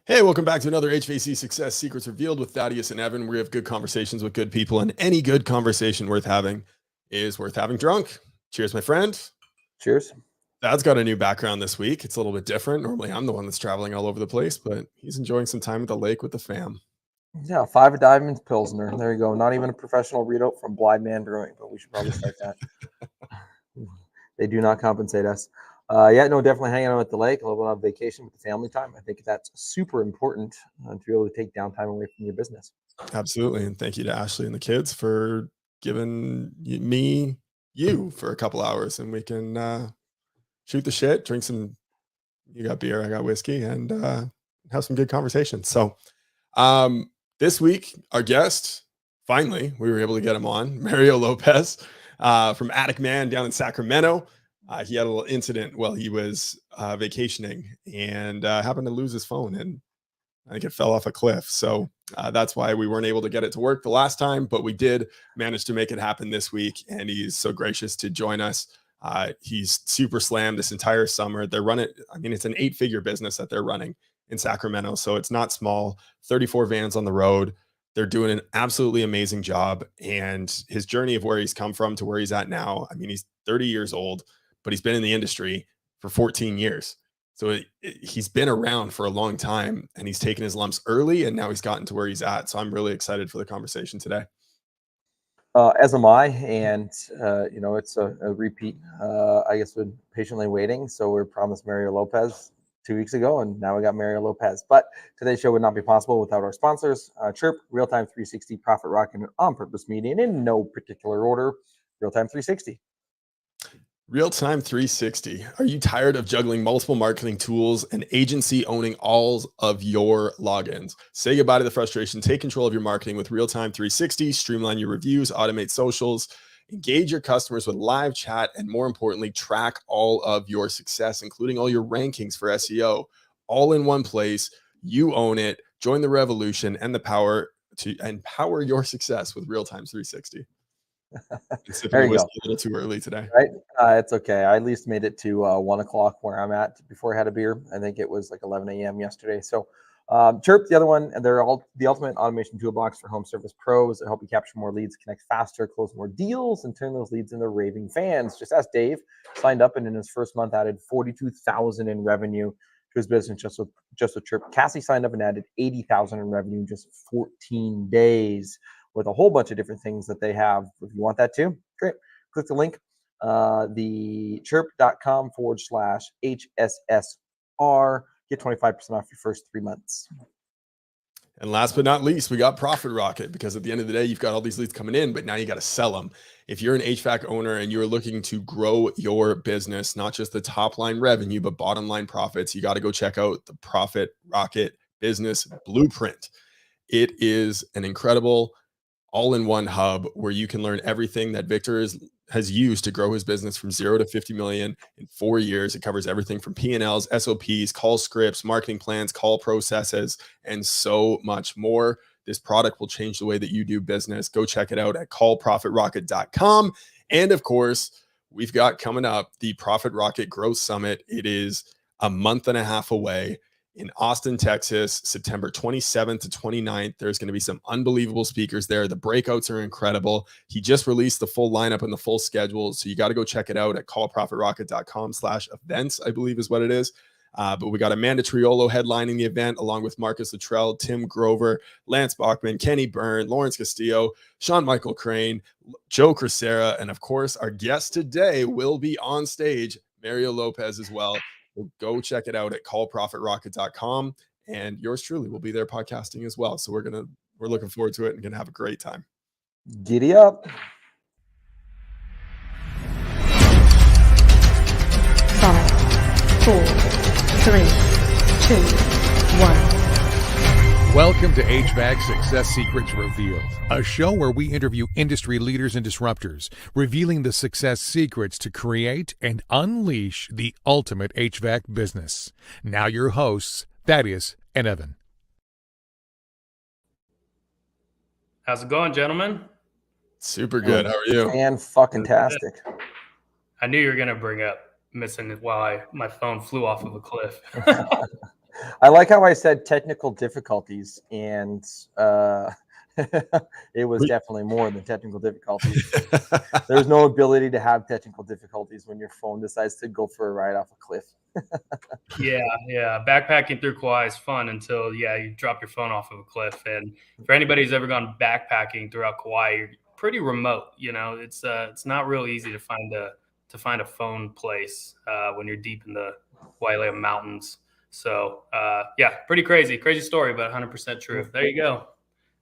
Hey, welcome back to another HVAC Success Secrets Revealed with Thaddeus and Evan. We have good conversations with good people, and any good conversation worth having is worth having drunk. Cheers, my friend. Cheers. Thad's got a new background this week. It's a little bit different. Normally, I'm the one that's traveling all over the place, but he's enjoying some time at the lake with the fam. Yeah, 5 of Diamonds Pilsner. There you go. Not even a professional readout from Blind Man Brewing, but we should probably start that. They do not compensate us. Definitely hanging out at the lake, a little bit of vacation with the family time. I think that's super important to be able to take downtime away from your business. Absolutely. And thank you to Ashley and the kids for giving you for a couple hours, and we can shoot the shit, drink some. You got beer, I got whiskey, and have some good conversations. So, this week, our guest, finally, we were able to get him on, Mario Lopez from Atticman down in Sacramento. He had a little incident while he was vacationing and happened to lose his phone, and I think it fell off a cliff. So that's why we weren't able to get it to work the last time, but we did manage to make it happen this week, and he's so gracious to join us. He's super slammed this entire summer. They're running, I mean, it's an 8-figure business that they're running in Sacramento, so it's not small. 34 vans on the road. They're doing an absolutely amazing job, and his journey of where he's come from to where he's at now, I mean, he's 30 years old, but he's been in the industry for 14 years. So he's been around for a long time, and he's taken his lumps early, and now he's gotten to where he's at. So I'm really excited for the conversation today. As am I, and it's a repeat. I guess we're patiently waiting. So we promised Mario Lopez 2 weeks ago, and now we got Mario Lopez. But today's show would not be possible without our sponsors: CHIIRP, Real-Time 360, Profit Rocket, and On Purpose Media, and in no particular order, Real-Time 360. Real-Time 360. Are you tired of juggling multiple marketing tools and agency owning all of your logins? Say goodbye to the frustration. Take control of your marketing with Real-Time 360. Streamline your reviews, automate socials, engage your customers with live chat, and more importantly, track all of your success, including all your rankings for SEO, all in one place. You own it. Join the revolution and the power to empower your success with Real-Time 360. There you go. A little too early today, right? It's okay. I at least made it to 1 o'clock where I'm at before I had a beer. I think it was like 11 a.m. yesterday. So CHIIRP, the other one, and they're all the ultimate automation toolbox for home service pros that help you capture more leads, connect faster, close more deals, and turn those leads into raving fans. Just ask Dave. Signed up and in his first month added $42,000 in revenue to his business just with CHIIRP. Cassie signed up and added $80,000 in revenue in just 14 days. With a whole bunch of different things that they have. If you want that too, great. Click the link, the chirp.com/HSSR. Get 25% off your first 3 months. And last but not least, we got Profit Rocket, because at the end of the day, you've got all these leads coming in, but now you got to sell them. If you're an HVAC owner and you're looking to grow your business, not just the top line revenue, but bottom line profits, you got to go check out the Profit Rocket Business Blueprint. It is an incredible all-in-one hub where you can learn everything that Victor has used to grow his business from 0 to 50 million in 4 years. It covers everything from P&Ls, SOPs, call scripts, marketing plans, call processes, and so much more. This product will change the way that you do business. Go check it out at callprofitrocket.com. And of course, we've got coming up the Profit Rocket Growth Summit. It is a month and a half away. In Austin, Texas, September 27th to 29th. There's going to be some unbelievable speakers there. The breakouts are incredible. He just released the full lineup and the full schedule, so you got to go check it out at callprofitrocket.com/events, I believe is what it is. But we got Amanda Triolo headlining the event, along with Marcus Luttrell, Tim Grover, Lance Bachman, Kenny Byrne, Lawrence Castillo, Sean Michael Crane, Joe Crisera, and of course, our guest today will be on stage, Mario Lopez as well. Go check it out at callprofitrocket.com, and yours truly will be there podcasting as well. So we're looking forward to it and gonna have a great time. Giddy up. 5, 4, 3, 2, 1. Welcome to HVAC Success Secrets Revealed, a show where we interview industry leaders and disruptors, revealing the success secrets to create and unleash the ultimate HVAC business. Now your hosts, Thaddeus and Evan. How's it going, gentlemen? Super good. How are you? And fucking tastic. I knew you were going to bring up missing it while my phone flew off of a cliff. I like how I said technical difficulties, and it was definitely more than technical difficulties. There's no ability to have technical difficulties when your phone decides to go for a ride off a cliff. Yeah. Backpacking through Kauai is fun until you drop your phone off of a cliff. And for anybody who's ever gone backpacking throughout Kauai, you're pretty remote. It's not real easy to find a phone place when you're deep in the Wailea Mountains. So pretty crazy story, but 100% true. There you go.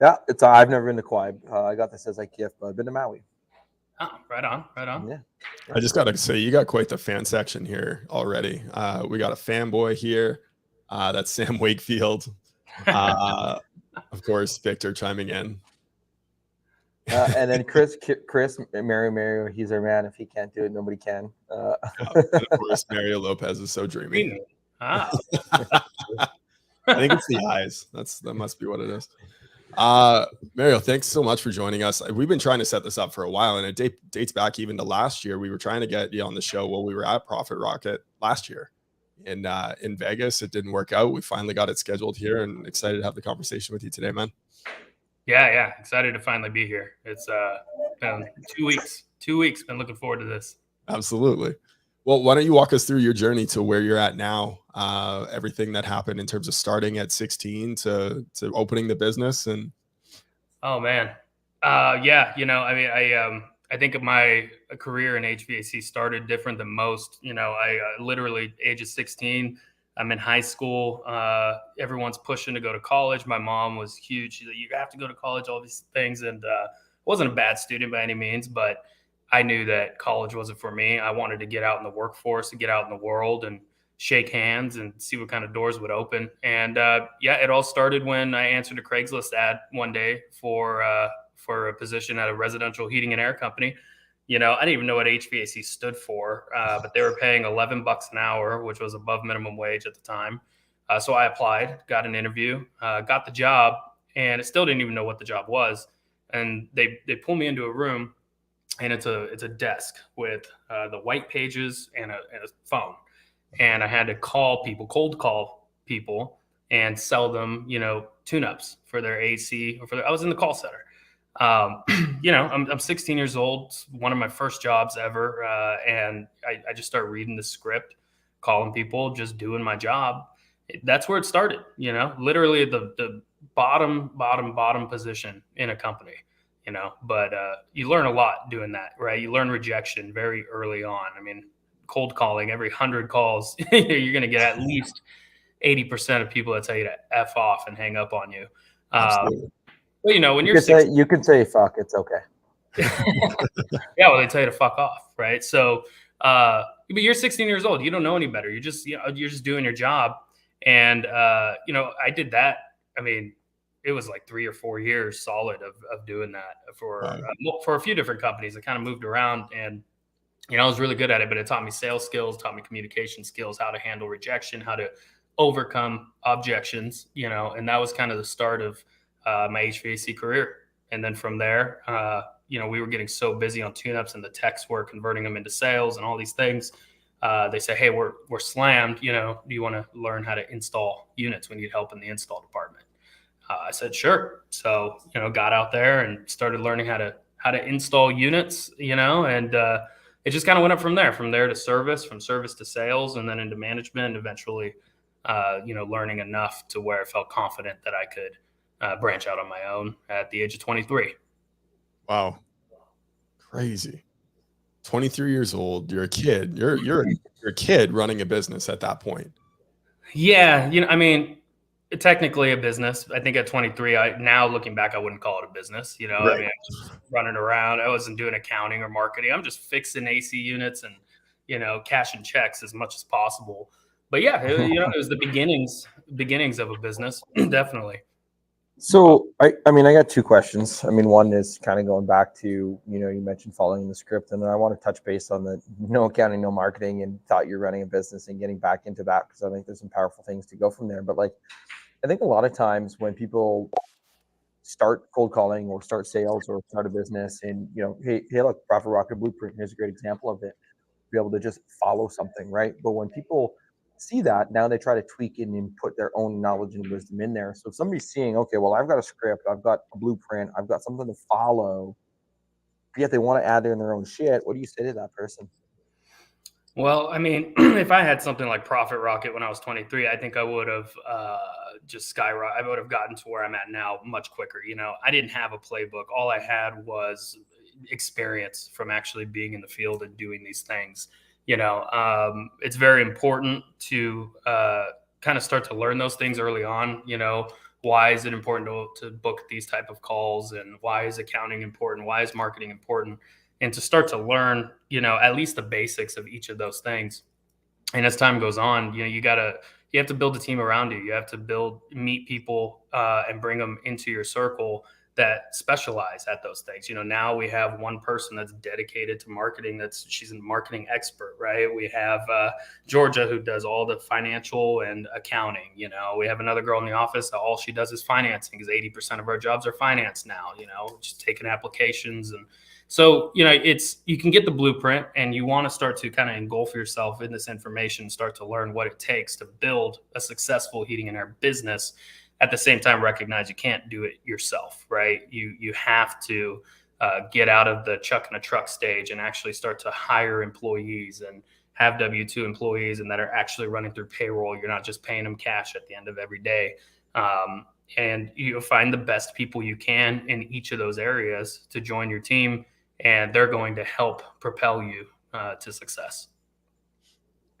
Yeah, I've never been to Kauai. I got this as a gift, but I've been to Maui. Oh, right on. Yeah. I just gotta say, you got quite the fan section here already. We got a fanboy here. That's Sam Wakefield. Of course, Victor chiming in. And then Chris, Mario, he's our man. If he can't do it, nobody can. And of course, Mario Lopez is so dreamy. Ah. I think it's the eyes. That must be what it is. Mario, thanks so much for joining us. We've been trying to set this up for a while, and it dates back even to last year. We were trying to get you on the show while we were at Profit Rocket last year in Vegas. It didn't work out. We finally got it scheduled here, and excited to have the conversation with you today, man. Yeah. Excited to finally be here. It's been 2 weeks. 2 weeks. Been looking forward to this. Absolutely. Well, why don't you walk us through your journey to where you're at now? Everything that happened in terms of starting at 16 to opening the business. And oh man, I think my career in HVAC started different than most. I literally age of 16. I'm in high school. Everyone's pushing to go to college. My mom was huge. She's like, you have to go to college, all these things. And I wasn't a bad student by any means, but I knew that college wasn't for me. I wanted to get out in the workforce, to get out in the world and shake hands and see what kind of doors would open. And it all started when I answered a Craigslist ad one day for a position at a residential heating and air company. I didn't even know what HVAC stood for, but they were paying $11 an hour, which was above minimum wage at the time. So I applied, got an interview, got the job, and I still didn't even know what the job was. And they pulled me into a room, and it's a desk with the white pages and a phone. And I had to cold call people and sell them, tune-ups for their AC I was in the call center. I'm 16 years old. It's one of my first jobs ever. And I just started reading the script, calling people, just doing my job. That's where it started, literally the bottom position in a company. But you learn a lot doing that, right? You learn rejection very early on. I mean, cold calling, every 100 calls, you're going to get at least 80% of people that tell you to F off and hang up on you. But when you can say fuck, it's okay. Yeah, well, they tell you to fuck off, right? So, but you're 16 years old. You don't know any better. You're just doing your job. And I did that. I mean, it was like 3 or 4 years solid of doing that for a few different companies. I kind of moved around, and I was really good at it, but it taught me sales skills, taught me communication skills, how to handle rejection, how to overcome objections, and that was kind of the start of my HVAC career. And then from there, we were getting so busy on tune-ups, and the techs were converting them into sales and all these things. They say, hey, we're slammed, do you want to learn how to install units? We need help in the install department. I said, sure. So, got out there and started learning how to install units, and it just kind of went up from there to service, from service to sales, and then into management, and eventually, learning enough to where I felt confident that I could branch out on my own at the age of 23. Wow. Crazy. 23 years old. You're a kid. You're a kid running a business at that point. Yeah. Technically a business. I think at 23, now looking back, I wouldn't call it a business. Right. I mean, I'm just running around. I wasn't doing accounting or marketing. I'm just fixing AC units and, cashing checks as much as possible. But yeah, it was the beginnings of a business. Definitely. So I got two questions. One is kind of going back to, you mentioned following the script, and I want to touch base on the no accounting, no marketing, and thought you're running a business and getting back into that, because I think there's some powerful things to go from there. But I think a lot of times when people start cold calling or start sales or start a business, and hey, look, Profit Rocket Blueprint, here's a great example of it. Be able to just follow something, right? But when people see that, now they try to tweak it and put their own knowledge and wisdom in there. So if somebody's seeing, okay, well, I've got a script, I've got a blueprint, I've got something to follow, yet they want to add in their own shit, what do you say to that person? Well, I mean, if I had something like Profit Rocket when I was 23, I think I would have just skyrocketed. I would have gotten to where I'm at now much quicker. I didn't have a playbook. All I had was experience from actually being in the field and doing these things. It's very important to kind of start to learn those things early on. Why is it important to book these type of calls, and why is accounting important? Why is marketing important? And to start to learn, at least the basics of each of those things. And as time goes on, you have to build a team around you. You have to meet people and bring them into your circle that specialize at those things. Now we have one person that's dedicated to marketing. She's a marketing expert, right? We have Georgia, who does all the financial and accounting. We have another girl in the office that all she does is financing, because 80% of our jobs are finance now, just taking applications. And so, you can get the blueprint, and you want to start to kind of engulf yourself in this information, start to learn what it takes to build a successful heating and air business. At the same time, recognize you can't do it yourself, right? You have to get out of the chuck in a truck stage and actually start to hire employees and have W-2 employees, and that are actually running through payroll. You're not just paying them cash at the end of every day. And you find the best people you can in each of those areas to join your team, and they're going to help propel you to success.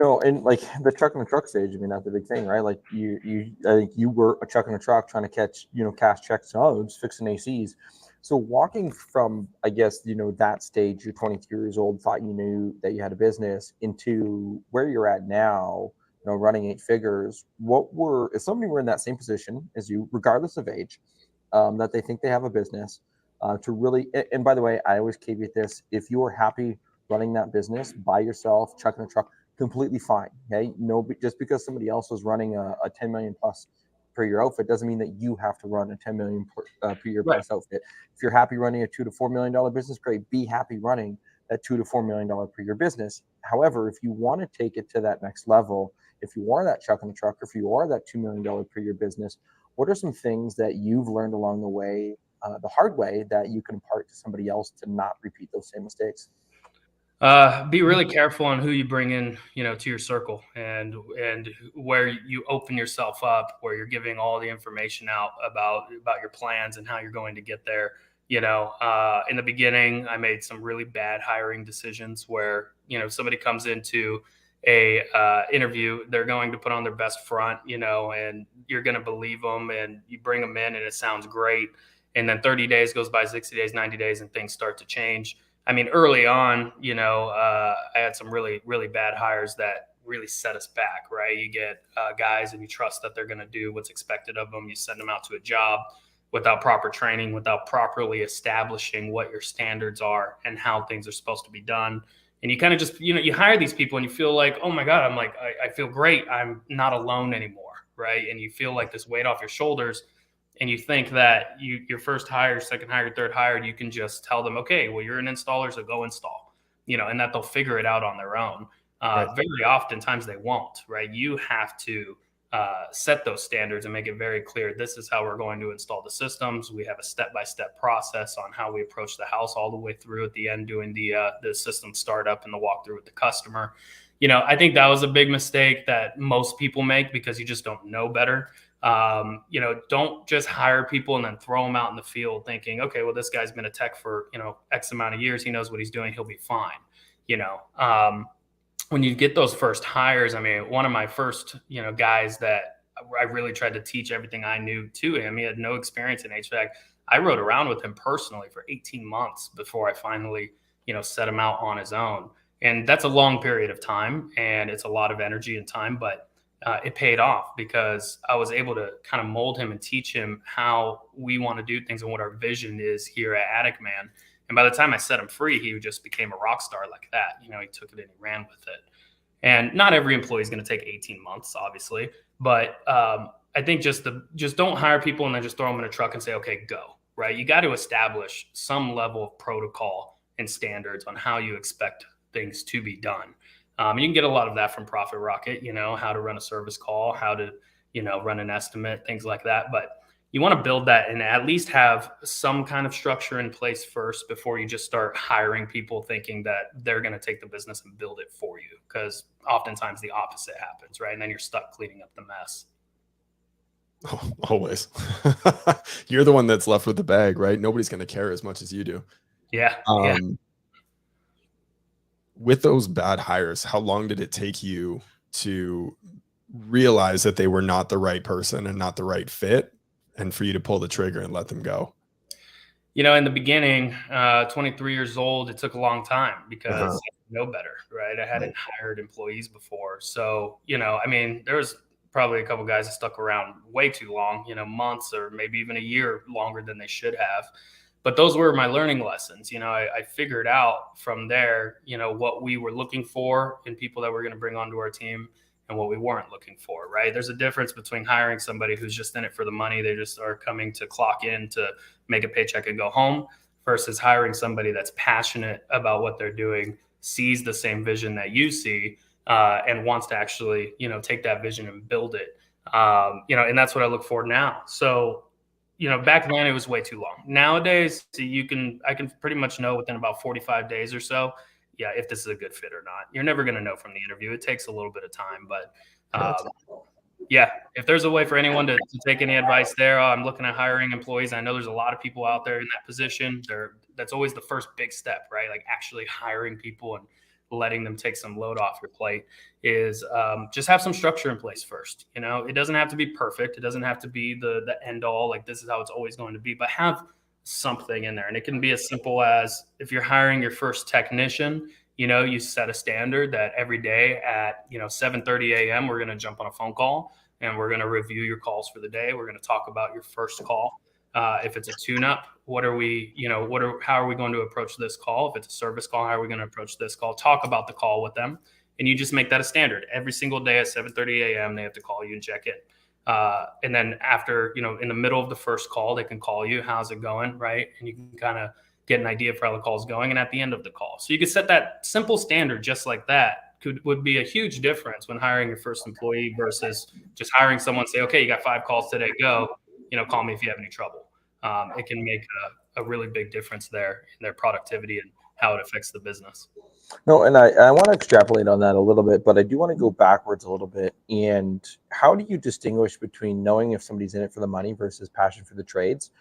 And like the truck in the truck stage, I mean, that's the big thing, right? Like I think you were a truck in a truck trying to catch, cash checks, just fixing ACs. So walking from, I guess, that stage, you're 22 years old, thought you knew that you had a business, into where you're at now, running 8 figures. If somebody were in that same position as you, regardless of age, that they think they have a business, to really, and by the way, I always caveat this: if you are happy running that business by yourself, chucking a truck, completely fine. Okay, just because somebody else is running a 10 million plus per year outfit doesn't mean that you have to run a 10 million per year plus outfit. If you're happy running a $2 to $4 million business, great. Be happy running that $2 to $4 million per year business. However, if you want to take it to that next level, if you are that chuck in the truck, or if you are that $2 million per year business, what are some things that you've learned along the way, the hard way, that you can impart to somebody else to not repeat those same mistakes? Be really careful on who you bring in, to your circle, and where you open yourself up, where you're giving all the information out about your plans and how you're going to get there. In the beginning, I made some really bad hiring decisions where, somebody comes into a interview, they're going to put on their best front, and you're going to believe them, and you bring them in and it sounds great. And then 30 days goes by, 60 days, 90 days, and things start to change. I mean, early on, I had some really, really bad hires that really set us back, right? You get guys and you trust that they're going to do what's expected of them. You send them out to a job without proper training, without properly establishing what your standards are and how things are supposed to be done. And you kind of just, you hire these people and you feel like, oh my God, I feel great. I'm not alone anymore, right? And you feel like this weight off your shoulders. And you think that your first hire, second hire, third hire, you can just tell them, okay, well, you're an installer, so go install, and that they'll figure it out on their own. Right. Very oftentimes they won't, right? You have to set those standards and make it very clear. This is how we're going to install the systems. We have a step-by-step process on how we approach the house, all the way through at the end, doing the system startup and the walkthrough with the customer. I think that was a big mistake that most people make because you just don't know better. Don't just hire people and then throw them out in the field thinking, okay, well, this guy's been a tech for, X amount of years. He knows what he's doing. He'll be fine. When you get those first hires, I mean, one of my first, guys that I really tried to teach everything I knew to him. He had no experience in HVAC. I rode around with him personally for 18 months before I finally, set him out on his own. And that's a long period of time, and it's a lot of energy and time, but it paid off because I was able to kind of mold him and teach him how we want to do things and what our vision is here at Atticman. And by the time I set him free, he just became a rock star like that. He took it and he ran with it. And not every employee is going to take 18 months, obviously. But I think just don't hire people and then just throw them in a truck and say, okay, go, right? You got to establish some level of protocol and standards on how you expect things to be done. You can get a lot of that from Profit Rocket, how to run a service call, how to, run an estimate, things like that. But you want to build that and at least have some kind of structure in place first before you just start hiring people thinking that they're going to take the business and build it for you. Because oftentimes the opposite happens, right? And then you're stuck cleaning up the mess. Oh, always. You're the one that's left with the bag, right? Nobody's going to care as much as you do. Yeah. With those bad hires, how long did it take you to realize that they were not the right person and not the right fit, and for you to pull the trigger and let them go? In the beginning, 23 years old, it took a long time because I didn't know better, right? I hadn't hired employees before. So, there was probably a couple guys that stuck around way too long, months or maybe even a year longer than they should have. But those were my learning lessons. I figured out from there, what we were looking for in people that we're going to bring onto our team and what we weren't looking for, right? There's a difference between hiring somebody who's just in it for the money. They just are coming to clock in to make a paycheck and go home, versus hiring somebody that's passionate about what they're doing, sees the same vision that you see, and wants to actually, take that vision and build it. And that's what I look for now. So, back then it was way too long. Nowadays, I can pretty much know within about 45 days or so, if this is a good fit or not. You're never going to know from the interview. It takes a little bit of time, but if there's a way for anyone to take any advice there, I'm looking at hiring employees. I know there's a lot of people out there in that position. That's always the first big step, right? Like actually hiring people and letting them take some load off your plate is just have some structure in place first. It doesn't have to be perfect. It doesn't have to be the end all, like this is how it's always going to be, but have something in there. And it can be as simple as, if you're hiring your first technician, you set a standard that every day at 7:30 a.m. we're going to jump on a phone call and we're going to review your calls for the day. We're going to talk about your first call. If it's a tune-up, how are we going to approach this call? If it's a service call, how are we going to approach this call? Talk about the call with them. And you just make that a standard. Every single day at 7:30 a.m. they have to call you and check in. And then after, in the middle of the first call, they can call you. How's it going? Right. And you can kind of get an idea for how the call is going, and at the end of the call. So you could set that simple standard just like that. Would be a huge difference when hiring your first employee versus just hiring someone, say, okay, you got 5 calls today, go, call me if you have any trouble. It can make a really big difference there in their productivity and how it affects the business. No, and I want to extrapolate on that a little bit, but I do want to go backwards a little bit. And how do you distinguish between knowing if somebody's in it for the money versus passion for the trades?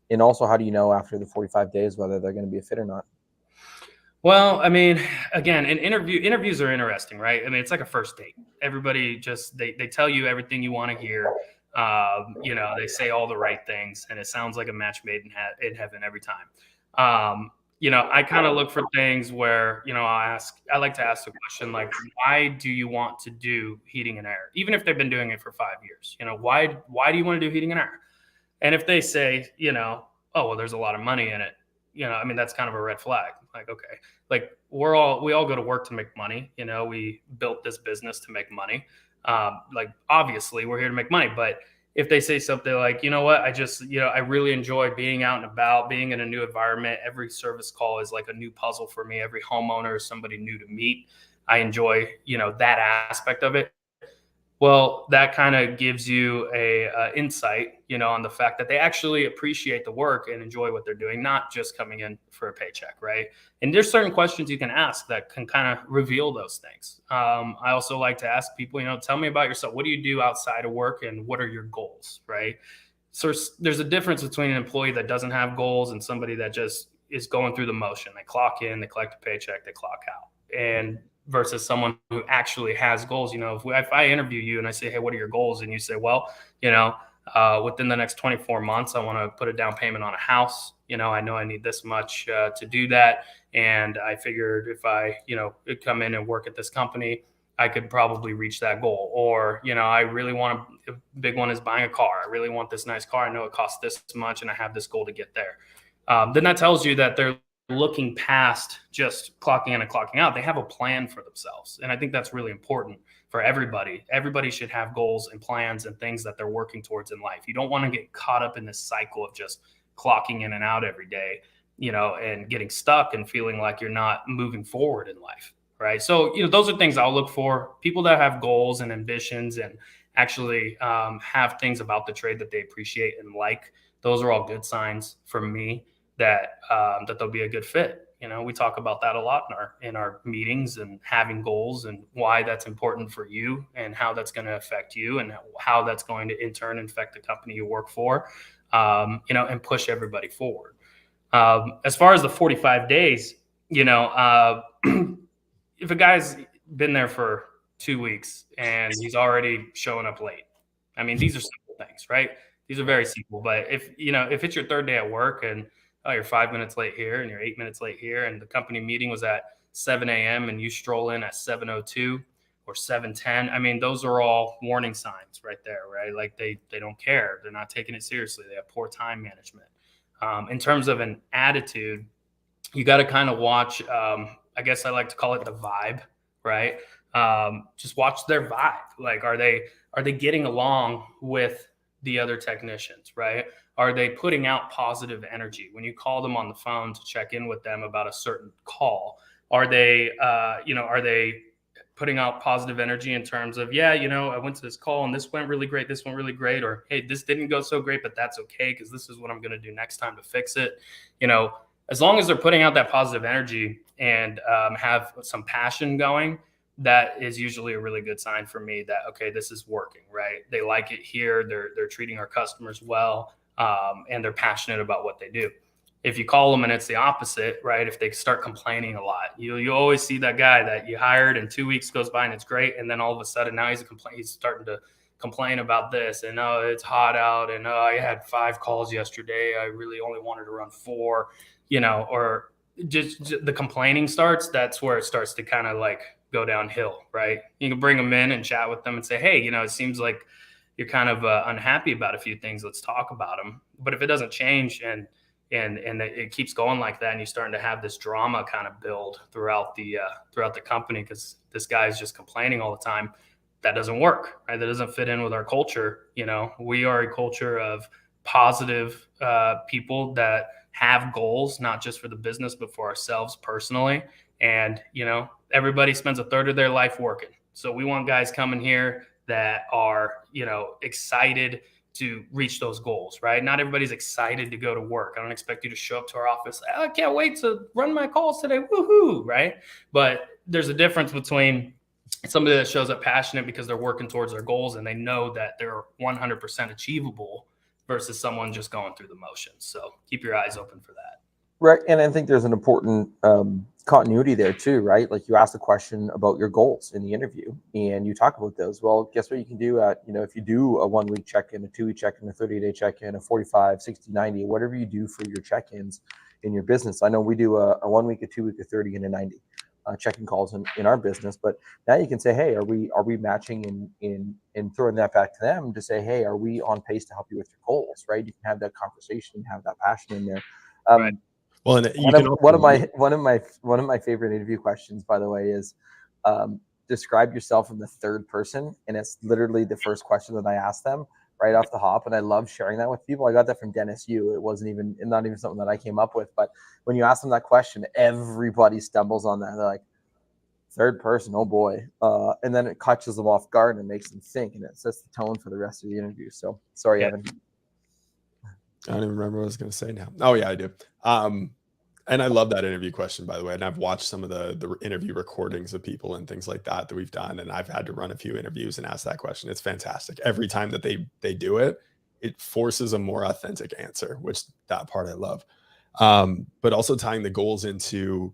And also, how do you know after the 45 days whether they're going to be a fit or not? Well, again, interviews are interesting, right? It's like a first date. Everybody just, they tell you everything you want to hear. They say all the right things, and it sounds like a match made in heaven every time. I kind of look for things where, I like to ask the question, like, why do you want to do heating and air? Even if they've been doing it for 5 years, why do you want to do heating and air? And if they say, oh, well, there's a lot of money in it, that's kind of a red flag. Like, okay, like we all go to work to make money. We built this business to make money. Like, obviously we're here to make money, but if they say something like, you know what, I really enjoy being out and about, being in a new environment. Every service call is like a new puzzle for me. Every homeowner is somebody new to meet. I enjoy, that aspect of it. Well, that kind of gives you a insight, on the fact that they actually appreciate the work and enjoy what they're doing, not just coming in for a paycheck, right? And there's certain questions you can ask that can kind of reveal those things. I also like to ask people, tell me about yourself. What do you do outside of work, and what are your goals, right? So there's a difference between an employee that doesn't have goals and somebody that just is going through the motion. They clock in, they collect a paycheck, they clock out. And versus someone who actually has goals. If I interview you and I say, hey, what are your goals? And you say, well, within the next 24 months, I want to put a down payment on a house. I know I need this much to do that. And I figured if I, come in and work at this company, I could probably reach that goal. Or, I really want a big one is buying a car. I really want this nice car. I know it costs this much and I have this goal to get there. Then that tells you that they're looking past just clocking in and clocking out. They have a plan for themselves. And I think that's really important for everybody. Everybody should have goals and plans and things that they're working towards in life. You don't want to get caught up in this cycle of just clocking in and out every day, and getting stuck and feeling like you're not moving forward in life. right? So, those are things I'll look for. People that have goals and ambitions and actually have things about the trade that they appreciate and like. Those are all good signs for me that that they'll be a good fit. We talk about that a lot in our meetings, and having goals and why that's important for you and how that's going to affect you and how that's going to in turn affect the company you work for, and push everybody forward. As far as the 45 days, if a guy's been there for 2 weeks and he's already showing up late, I mean, these are simple things, right? These are very simple. But if it's your third day at work and you're 5 minutes late here and you're 8 minutes late here, and the company meeting was at 7 a.m. and you stroll in at 7:02 or 7:10, I mean, those are all warning signs right there, right? Like they don't care. They're not taking it seriously. They have poor time management. In terms of an attitude, you got to kind of watch. I guess I like to call it the vibe, right? Just watch their vibe. Like, are they getting along with the other technicians, right? Are they putting out positive energy when you call them on the phone to check in with them about a certain call? Are they putting out positive energy in terms of, I went to this call and this went really great, this went really great, or hey, this didn't go so great, but that's okay because this is what I'm going to do next time to fix it. As long as they're putting out that positive energy and have some passion going, that is usually a really good sign for me that, okay, this is working, right? They like it here. They're treating our customers well, and they're passionate about what they do. If you call them and it's the opposite, right? If they start complaining a lot, you always see that guy that you hired and 2 weeks goes by and it's great, and then all of a sudden now he's starting to complain about this, and it's hot out, and I had 5 calls yesterday. I really only wanted to run 4, or just the complaining starts. That's where it starts to kind of like go downhill, right? You can bring them in and chat with them and say, hey, it seems like you're kind of unhappy about a few things. Let's talk about them. But if it doesn't change and it keeps going like that, and you're starting to have this drama kind of build throughout the company because this guy is just complaining all the time, that doesn't work, right? That doesn't fit in with our culture. We are a culture of positive people that have goals, not just for the business, but for ourselves personally. And, everybody spends a third of their life working. So we want guys coming here that are, excited to reach those goals, right? Not everybody's excited to go to work. I don't expect you to show up to our office. I can't wait to run my calls today. Woohoo, right? But there's a difference between somebody that shows up passionate because they're working towards their goals and they know that they're 100% achievable versus someone just going through the motions. So keep your eyes open for that. Right. And I think there's an important continuity there too, right? Like you asked a question about your goals in the interview and you talk about those. Well, guess what you can do if you do a 1 week check-in, a 2 week check-in, a 30-day check-in, a 45, 60, 90, whatever you do for your check-ins in your business. I know we do a 1 week, a 2 week, a 30, and a 90 check-in calls in our business, but now you can say, hey, are we matching in throwing that back to them to say, hey, are we on pace to help you with your goals, right? You can have that conversation, have that passion in there. Right. Well, and one of my favorite interview questions, by the way, is describe yourself in the third person, and it's literally the first question that I ask them right off the hop, and I love sharing that with people. I got that from Dennis Yu. It wasn't not even something that I came up with, but when you ask them that question, everybody stumbles on that. They're like, third person, oh boy, and then it catches them off guard and makes them think, and it sets the tone for the rest of the interview. So sorry, Evan. I don't even remember what I was going to say now. Oh yeah, I do. And I love that interview question, by the way. And I've watched some of the interview recordings of people and things like that we've done. And I've had to run a few interviews and ask that question. It's fantastic. Every time that they do it, it forces a more authentic answer, which that part I love. But also tying the goals into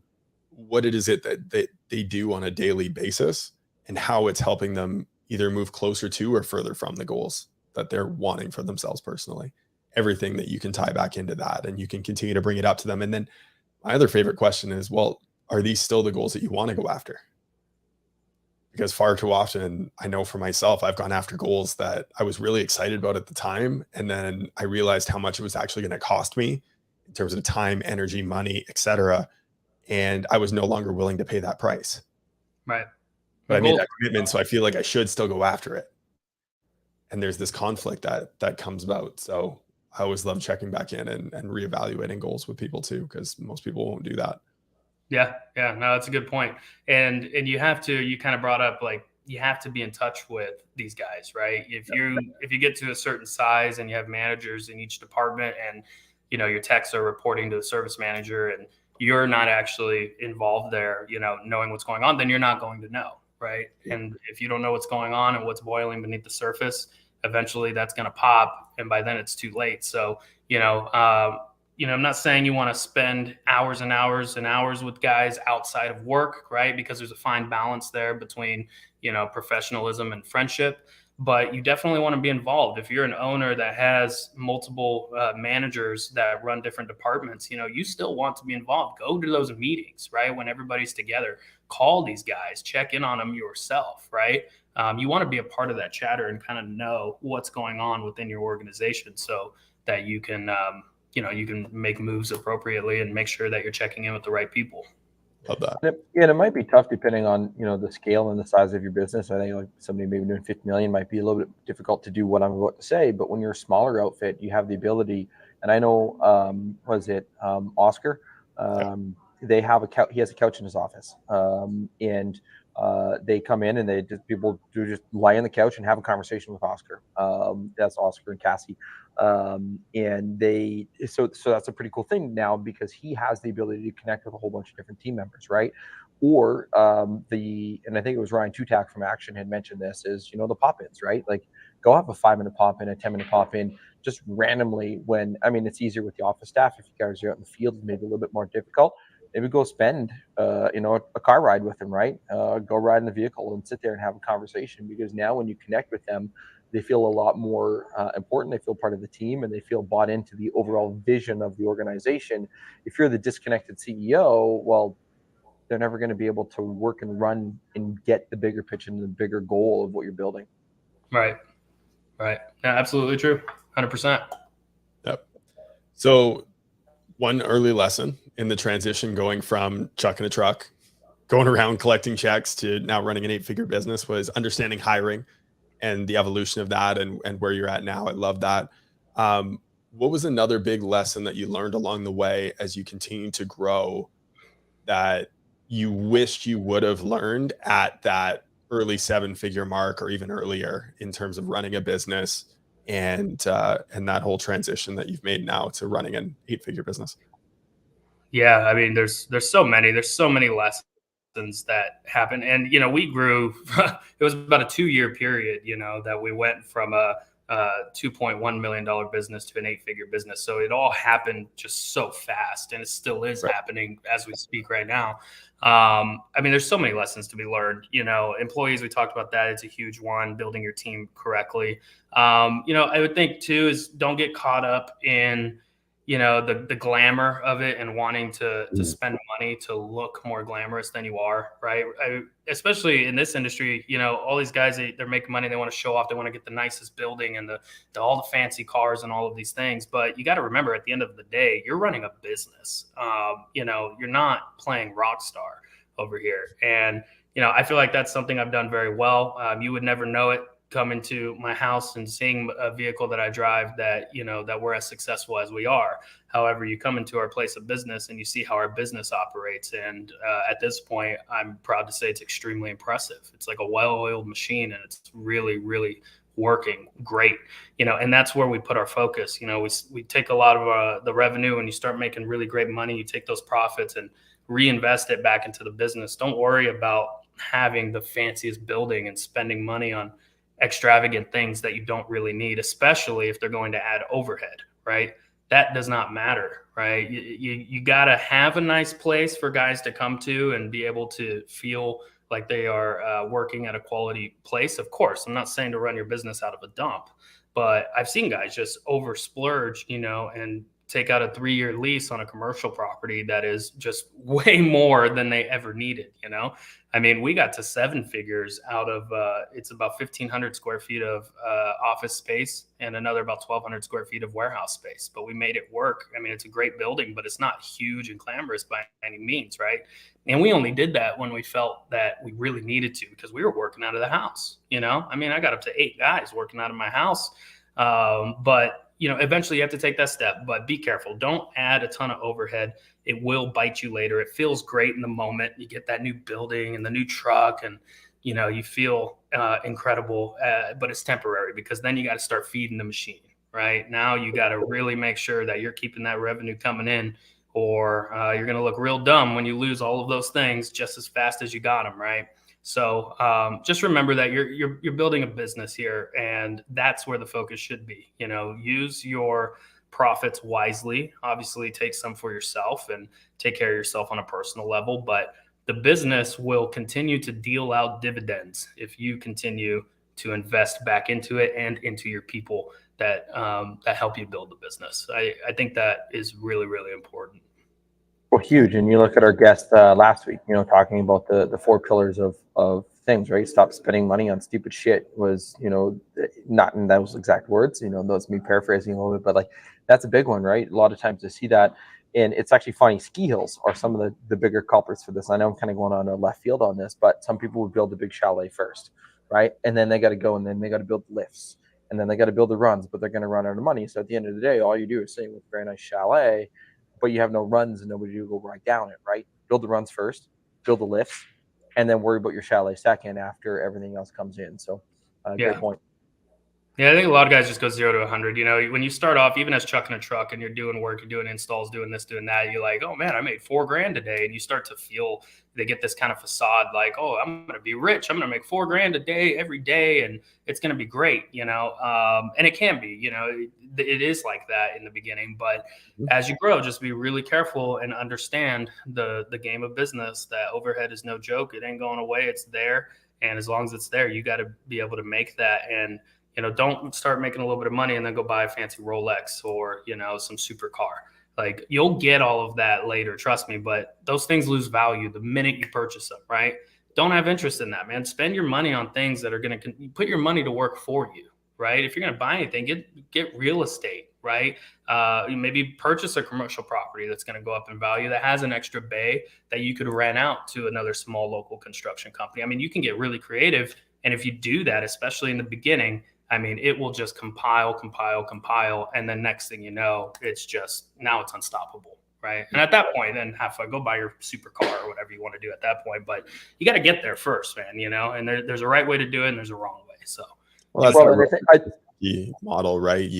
what it is that they do on a daily basis and how it's helping them either move closer to or further from the goals that they're wanting for themselves personally. Everything that you can tie back into that, and you can continue to bring it up to them. And then my other favorite question is, well, are these still the goals that you want to go after? Because far too often, I know for myself, I've gone after goals that I was really excited about at the time. And then I realized how much it was actually going to cost me in terms of time, energy, money, etc. And I was no longer willing to pay that price. Right. But I made that commitment, so I feel like I should still go after it. And there's this conflict that comes about. So I always love checking back in and reevaluating goals with people too, because most people won't do that. Yeah, yeah, no, that's a good point. And you have to, you kind of brought up like you have to be in touch with these guys, right? If you get to a certain size and you have managers in each department, and your techs are reporting to the service manager, and you're not actually involved there, knowing what's going on, then you're not going to know, right? And if you don't know what's going on and what's boiling beneath the surface, eventually that's going to pop, and by then it's too late. So I'm not saying you want to spend hours and hours and hours with guys outside of work, right? Because there's a fine balance there between, professionalism and friendship. But you definitely want to be involved. If you're an owner that has multiple managers that run different departments, you still want to be involved. Go to those meetings, right? When everybody's together, call these guys, check in on them yourself, right? You want to be a part of that chatter and kind of know what's going on within your organization so that you can you can make moves appropriately and make sure that you're checking in with the right people. Love that. And it might be tough depending on, the scale and the size of your business. I think like somebody maybe doing 50 million might be a little bit difficult to do what I'm about to say, but when you're a smaller outfit, you have the ability. And I know, Oscar, they have he has a couch in his office, and they come in and people do just lie on the couch and have a conversation with Oscar. That's Oscar and Cassie. And so that's a pretty cool thing now, because he has the ability to connect with a whole bunch of different team members, right? Or and I think it was Ryan Tutak from Action had mentioned this, is the pop-ins, right? Like, go have a 5-minute pop-in, a 10-minute pop-in, just randomly. It's easier with the office staff. If you guys are out in the field, it's maybe a little bit more difficult. Maybe go spend a car ride with them, right? Go ride in the vehicle and sit there and have a conversation, because now when you connect with them, they feel a lot more important. They feel part of the team, and they feel bought into the overall vision of the organization. If you're the disconnected CEO, well, they're never going to be able to work and run and get the bigger pitch and the bigger goal of what you're building. Right. Yeah, absolutely true. 100%. Yep. So one early lesson in the transition going from chucking a truck, going around collecting checks, to now running an 8-figure business was understanding hiring and the evolution of that and where you're at now. I love that. What was another big lesson that you learned along the way as you continue to grow that you wished you would have learned at that early 7-figure mark, or even earlier, in terms of running a business and that whole transition that you've made now to running an 8-figure business? Yeah, there's so many lessons that happen. And we grew it was about a 2-year period that we went from a $2.1 million business to an 8-figure business. So it all happened just so fast, and it still is happening as we speak right now. There's so many lessons to be learned. Employees, we talked about that. It's a huge one. Building your team correctly. I would think too is don't get caught up in the glamour of it and wanting to spend money to look more glamorous than you are, right? Especially in this industry, all these guys, they're making money. They want to show off. They want to get the nicest building and all the fancy cars and all of these things. But you got to remember, at the end of the day, you're running a business. You're not playing rock star over here. And, I feel like that's something I've done very well. You would never know it coming to my house and seeing a vehicle that I drive that we're as successful as we are. However, you come into our place of business and you see how our business operates. And at this point, I'm proud to say it's extremely impressive. It's like a well-oiled machine, and it's really, really working great. And that's where we put our focus. We take a lot of the revenue, and you start making really great money. You take those profits and reinvest it back into the business. Don't worry about having the fanciest building and spending money on extravagant things that you don't really need, especially if they're going to add overhead, right? That does not matter, right? You got to have a nice place for guys to come to and be able to feel like they are working at a quality place. Of course, I'm not saying to run your business out of a dump, but I've seen guys just over splurge, and take out a 3-year lease on a commercial property that is just way more than they ever needed. We got to 7 figures out of it's about 1,500 square feet of office space and another about 1,200 square feet of warehouse space. But we made it work. It's a great building, but it's not huge and glamorous by any means, right? And we only did that when we felt that we really needed to, because we were working out of the house. I got up to 8 guys working out of my house. But eventually you have to take that step, but be careful. Don't add a ton of overhead. it will bite you later. It feels great in the moment. You get that new building and the new truck, and you feel incredible, but it's temporary, because then you got to start feeding the machine. Right now, you got to really make sure that you're keeping that revenue coming in, or you're going to look real dumb when you lose all of those things just as fast as you got them. Right. So just remember that you're building a business here, and that's where the focus should be. Use your profits wisely. Obviously, take some for yourself and take care of yourself on a personal level, but the business will continue to deal out dividends if you continue to invest back into it and into your people that help you build the business. I think that is really, really important. Well, huge. And you look at our guest last week, talking about the 4 pillars of things, right? Stop spending money on stupid shit was, not in those exact words, those me paraphrasing a little bit, but like, that's a big one, right? A lot of times I see that, and it's actually funny. Ski hills are some of the bigger culprits for this. I know I'm kind of going on a left field on this, but some people would build a big chalet first, right? And then they got to go, and then they got to build lifts, and then they got to build the runs, but they're going to run out of money. So at the end of the day, all you do is stay with a very nice chalet, but you have no runs and nobody to go right down it, right? Build the runs first, build the lifts, and then worry about your chalet second after everything else comes in. So great point. Yeah, I think a lot of guys just go 0 to 100. When you start off, even as chucking a truck and you're doing work, you're doing installs, doing this, doing that, you're like, oh man, I made $4,000 today. And you start to feel, they get this kind of facade like, oh, I'm going to be rich. I'm going to make $4,000 a day, every day. And it's going to be great, and it can be, it is like that in the beginning. But as you grow, just be really careful and understand the game of business, that overhead is no joke. It ain't going away. It's there. And as long as it's there, you got to be able to make that. And don't start making a little bit of money and then go buy a fancy Rolex or, some supercar. Like, you'll get all of that later, trust me, but those things lose value the minute you purchase them, right? Don't have interest in that, man. Spend your money on things that are going to put your money to work for you, right? If you're going to buy anything, get real estate, right? Maybe purchase a commercial property that's going to go up in value, that has an extra bay that you could rent out to another small local construction company. I mean, you can get really creative. And if you do that, especially in the beginning, it will just compile. And then next thing you know, it's unstoppable, right? And at that point, then go buy your supercar or whatever you want to do at that point. But you got to get there first, man, and there's a right way to do it and there's a wrong way. So, that's the model, right?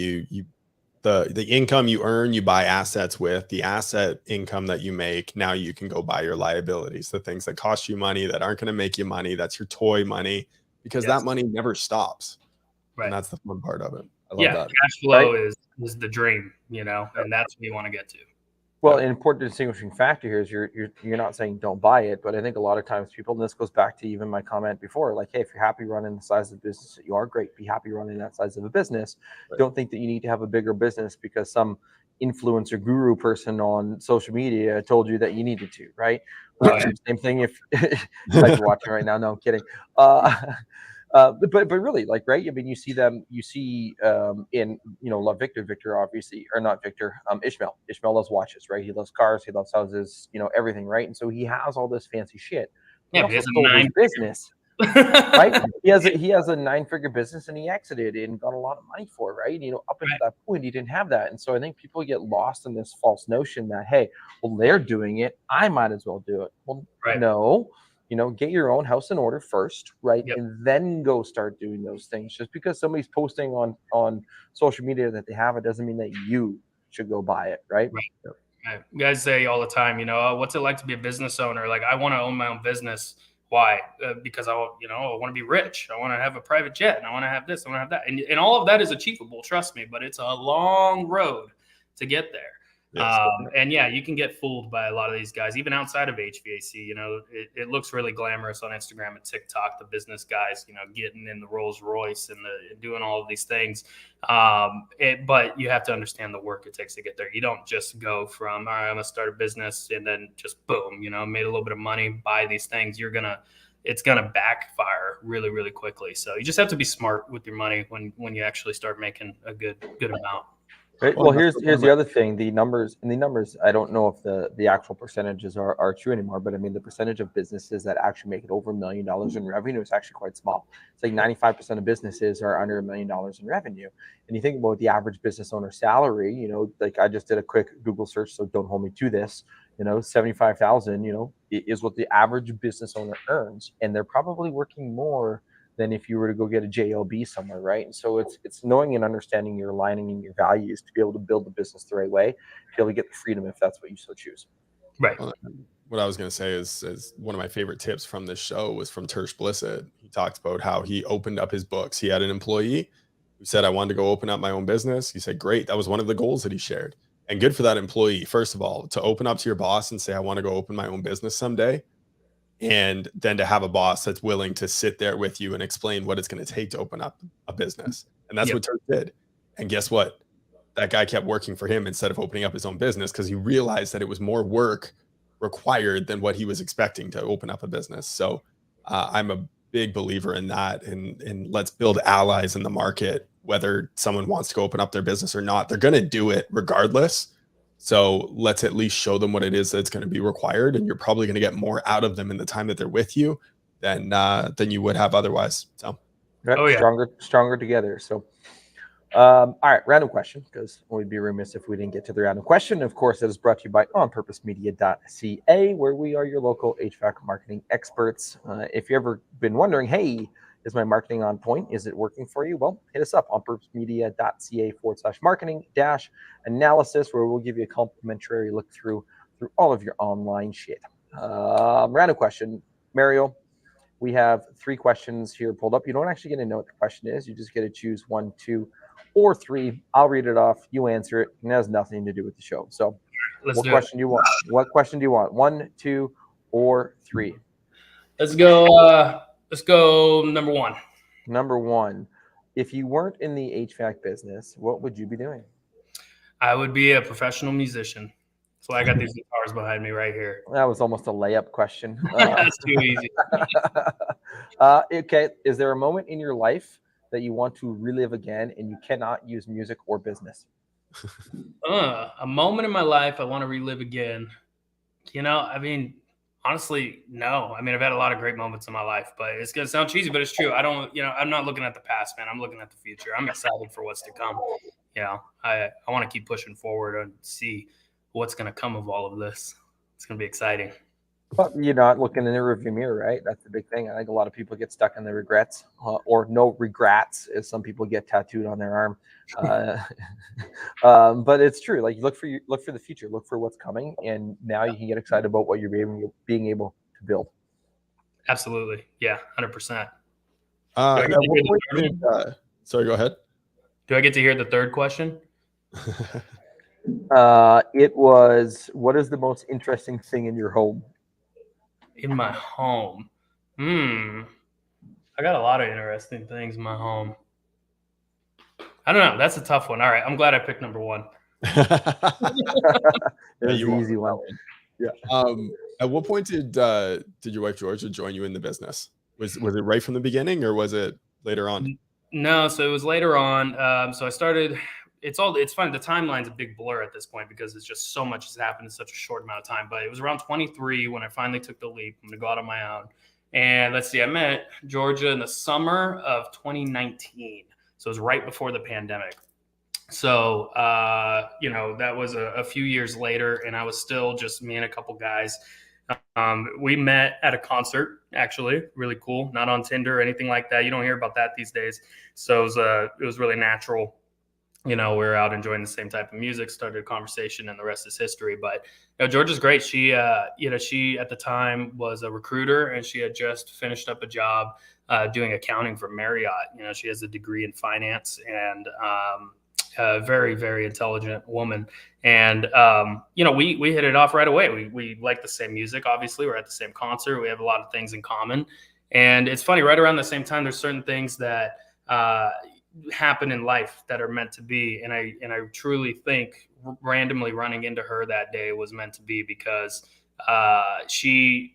The income you earn, you buy assets with. The asset income that you make, now you can go buy your liabilities, the things that cost you money, that aren't going to make you money. That's your toy money, because that money never stops. Right. And that's the fun part of it. I love that. Cash flow is the dream, and that's what you want to get to. Well, an important distinguishing factor here is you're not saying don't buy it, but I think a lot of times people, and this goes back to even my comment before, like, hey, if you're happy running the size of the business that you are, great. Be happy running that size of a business. Right. Don't think that you need to have a bigger business because some influencer guru person on social media told you that you needed to, right? Same thing if like you're watching right now. No, I'm kidding. But really, like, right? You see in, love Victor, obviously, or not Victor, Ishmael loves watches, right? He loves cars, he loves houses, everything, right? And so he has all this fancy shit. Yeah, he has a business, right? He has a 9-figure business, and he exited and got a lot of money for it, right? Up until that point, he didn't have that. And so I think people get lost in this false notion that, hey, well, they're doing it, I might as well do it. Well, no. Get your own house in order first, right? Yep. And then go start doing those things. Just because somebody's posting on social media that they have it doesn't mean that you should go buy it, right? Right. Right. You guys say all the time, what's it like to be a business owner? Like, I want to own my own business. Why? Because I want to be rich. I want to have a private jet, and I want to have this, I want to have that. And all of that is achievable, trust me, but it's a long road to get there. Yes. And you can get fooled by a lot of these guys, even outside of HVAC. It looks really glamorous on Instagram and TikTok, the business guys, getting in the Rolls Royce and doing all of these things. But you have to understand the work it takes to get there. You don't just go from, all right, I'm going to start a business and then just boom, made a little bit of money, buy these things. It's going to backfire really, really quickly. So you just have to be smart with your money when you actually start making a good amount. Right. Well, here's the other thing. The numbers, I don't know if the actual percentages are true anymore, but the percentage of businesses that actually make it over $1 million in revenue is actually quite small. It's like 95% of businesses are under $1 million in revenue. And you think about the average business owner salary, like I just did a quick Google search, so don't hold me to this. $75,000, is what the average business owner earns, and they're probably working more than if you were to go get a JLB somewhere, right? And so it's knowing and understanding your aligning and your values to be able to build the business the right way, to be able to get the freedom if that's what you so choose. Right. What I was going to say is one of my favorite tips from this show was from Tersh Blissett. He talked about how he opened up his books. He had an employee who said, I wanted to go open up my own business. He said, great. That was one of the goals that he shared. And good for that employee, first of all, to open up to your boss and say, I want to go open my own business someday. And then to have a boss that's willing to sit there with you and explain what it's going to take to open up a business. And that's what Tersh did. And guess what? That guy kept working for him instead of opening up his own business, because he realized that it was more work required than what he was expecting to open up a business. So I'm a big believer in that. And let's build allies in the market, whether someone wants to go open up their business or not. They're going to do it regardless. So let's at least show them what it is that's going to be required. And you're probably going to get more out of them in the time that they're with you than you would have otherwise. So stronger together. So all right, random question, because we'd be remiss if we didn't get to the random question. Of course, it is brought to you by onpurposemedia.ca, where we are your local HVAC marketing experts. If you've ever been wondering, hey, is my marketing on point? Is it working for you? Well, hit us up on onpurposemedia.ca/marketing-analysis, where we'll give you a complimentary look through all of your online shit. Random question, Mario. We have 3 questions here pulled up. You don't actually get to know what the question is. You just get to choose 1, 2, or 3. I'll read it off. You answer it. And it has nothing to do with the show. So what question do you want? What question do you want? 1, 2, or 3? Let's go number 1. Number 1. If you weren't in the HVAC business, what would you be doing? I would be a professional musician. So I got these guitars behind me right here. That was almost a layup question. That's too easy. Okay. Is there a moment in your life that you want to relive again and you cannot use music or business? A moment in my life I want to relive again. Honestly, no. I've had a lot of great moments in my life, but it's going to sound cheesy, but it's true. I'm not looking at the past, man. I'm looking at the future. I'm excited for what's to come. I want to keep pushing forward and see what's going to come of all of this. It's going to be exciting. But you're not looking in the rearview mirror, right? That's the big thing. I think a lot of people get stuck in the regrets, or no regrets, as some people get tattooed on their arm. But it's true. Like, look for the future, look for what's coming, and now you can get excited about what you're being able to build. Absolutely, yeah, 100%. Sorry, go ahead. Do I get to hear the third question? It was, what is the most interesting thing in your home? In my home? I got a lot of interesting things in my home. I don't know. That's a tough one. All right. I'm glad I picked number 1. It was the easy one. Yeah. At what point did your wife Georgia join you in the business? Was it right from the beginning, or was it later on? No, so it was later on. So I started. It's funny. The timeline's a big blur at this point because it's just so much has happened in such a short amount of time. But it was around 23 when I finally took the leap. I'm gonna go out on my own. And let's see, I met Georgia in the summer of 2019. So it was right before the pandemic. So, that was a few years later, and I was still just me and a couple guys. We met at a concert, actually, really cool. Not on Tinder or anything like that. You don't hear about that these days. So it was really natural. We were out enjoying the same type of music, started a conversation, and the rest is history. But Georgia's great. She, she at the time was a recruiter, and she had just finished up a job doing accounting for Marriott. She has a degree in finance, and a very, very intelligent woman. And we hit it off right away. We like the same music. Obviously, we're at the same concert. We have a lot of things in common. And it's funny, right around the same time, there's certain things that happen in life that are meant to be, and I truly think randomly running into her that day was meant to be, because she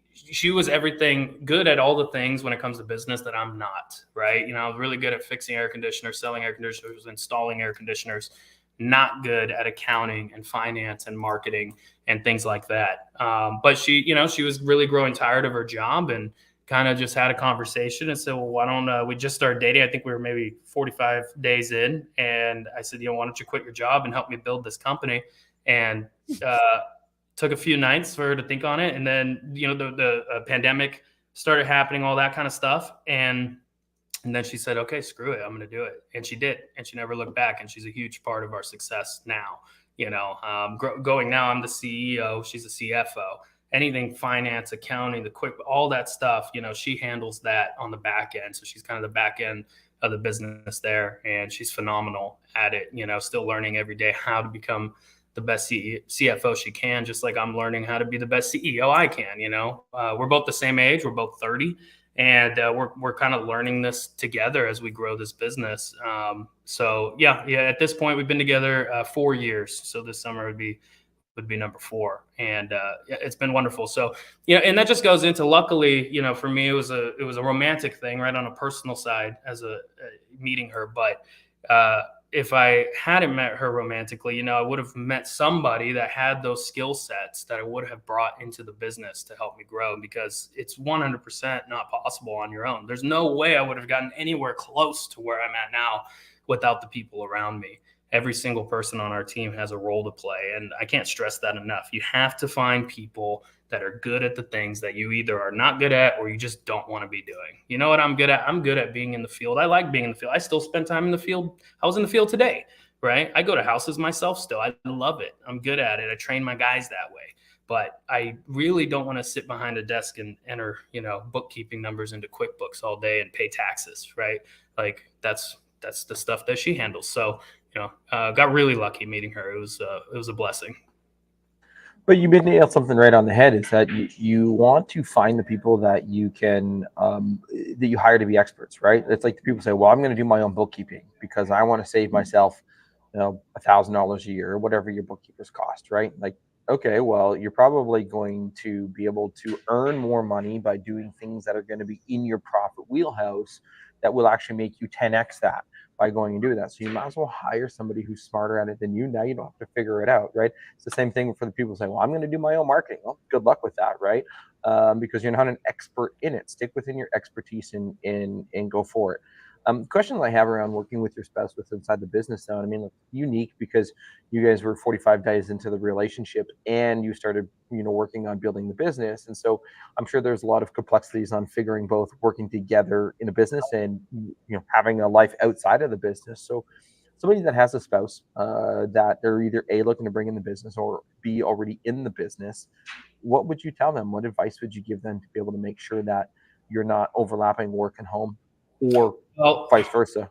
was everything good at all the things when it comes to business that I'm not, right? I was really good at fixing air conditioners, selling air conditioners, installing air conditioners, not good at accounting and finance and marketing and things like that. But she was really growing tired of her job, and kind of just had a conversation and said, well, why don't we just start dating? I think we were maybe 45 days in. And I said, why don't you quit your job and help me build this company? And took a few nights for her to think on it. And then, you know, the pandemic started happening, all that kind of stuff. And then she said, okay, screw it, I'm going to do it. And she did. And she never looked back. And she's a huge part of our success now. You know, going now, I'm the CEO, she's a CFO. Anything finance, accounting, all that stuff, you know, she handles that on the back end. So she's kind of the back end of the business there. And she's phenomenal at it, you know, still learning every day how to become the best CFO she can, just like I'm learning how to be the best CEO I can. You know, we're both the same age. We're both 30. And we're kind of learning this together as we grow this business. So yeah, at this point, we've been together 4 years. So this summer would be number 4, and it's been wonderful. So and that just goes into, luckily, you know, for me, it was a romantic thing, right, on a personal side, as a meeting her. But if I hadn't met her romantically, you know, I would have met somebody that had those skill sets that I would have brought into the business to help me grow, because it's 100% not possible on your own. There's no way I would have gotten anywhere close to where I'm at now without the people around me. Every single person on our team has a role to play. And I can't stress that enough. You have to find people that are good at the things that you either are not good at or you just don't want to be doing. You know what I'm good at? I'm good at being in the field. I like being in the field. I still spend time in the field. I was in the field today, right? I go to houses myself still. I love it. I'm good at it. I train my guys that way. But I really don't want to sit behind a desk and enter, you know, bookkeeping numbers into QuickBooks all day and pay taxes, right? Like that's the stuff that she handles. So, you know, got really lucky meeting her. It was a blessing. But you nailed something right on the head. Is that you want to find the people that you can that you hire to be experts, right? It's like the people say, well, I'm going to do my own bookkeeping because I want to save myself, you know, $1,000 a year or whatever your bookkeepers cost, right? Like, okay, well, you're probably going to be able to earn more money by doing things that are going to be in your profit wheelhouse that will actually make you 10x that by going and doing that. So you might as well hire somebody who's smarter at it than you. Now you don't have to figure it out, right? It's the same thing for the people saying, well, I'm going to do my own marketing. Well, good luck with that, right? Because you're not an expert in it. Stick within your expertise and go for it. Questions I have around working with your spouse with inside the business now. I mean, look, unique because you guys were 45 days into the relationship and you started, you know, working on building the business. And so I'm sure there's a lot of complexities on figuring both working together in a business and, you know, having a life outside of the business. So somebody that has a spouse that they're either A, looking to bring in the business, or B, already in the business, what would you tell them? What advice would you give them to be able to make sure that you're not overlapping work and home, or vice versa?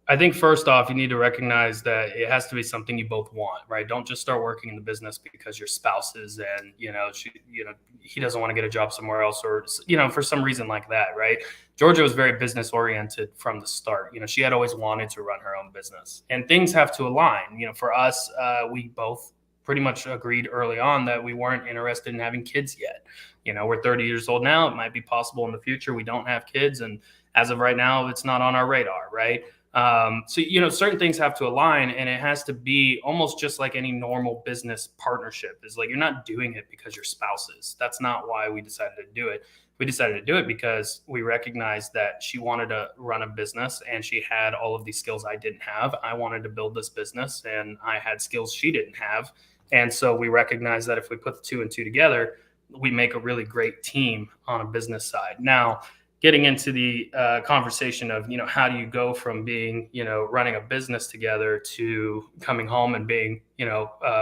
I think first off, you need to recognize that it has to be something you both want, right? Don't just start working in the business because your spouse is, and he doesn't want to get a job somewhere else, or for some reason like that, right? Georgia was very business oriented from the start. She had always wanted to run her own business, and things have to align. For us, we both pretty much agreed early on that we weren't interested in having kids yet. We're 30 years old now. It might be possible in the future we don't have kids, and as of right now, it's not on our radar, right? So certain things have to align, and it has to be almost just like any normal business partnership. Is like, you're not doing it because you're spouses. That's not why we decided to do it. We decided to do it because we recognized that she wanted to run a business and she had all of these skills I didn't have. I wanted to build this business and I had skills she didn't have. And so we recognized that if we put the two and two together, we make a really great team on a business side. Now, getting into the conversation of, how do you go from being, running a business together to coming home and being,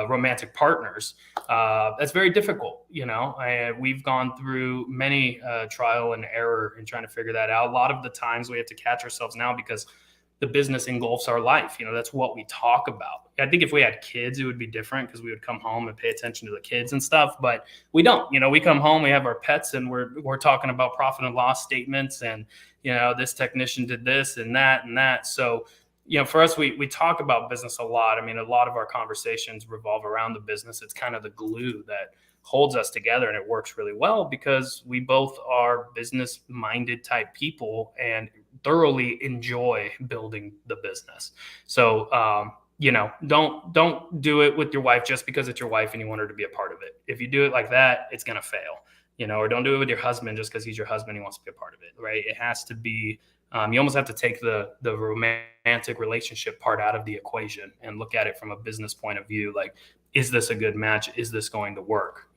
romantic partners, that's very difficult. We've gone through many trial and error in trying to figure that out. A lot of the times we have to catch ourselves now because the business engulfs our life. That's what we talk about. I think if we had kids, it would be different because we would come home and pay attention to the kids and stuff, but we don't. We come home, we have our pets, and we're talking about profit and loss statements, and this technician did this and that and that. So for us, we talk about business a lot. I mean, a lot of our conversations revolve around the business. It's kind of the glue that holds us together, and it works really well because we both are business minded type people and thoroughly enjoy building the business. So don't do it with your wife just because it's your wife and you want her to be a part of it. If you do it like that, it's going to fail. Or don't do it with your husband just because he's your husband and he wants to be a part of it, right? It has to be, you almost have to take the romantic relationship part out of the equation and look at it from a business point of view. Like, is this a good match? Is this going to work?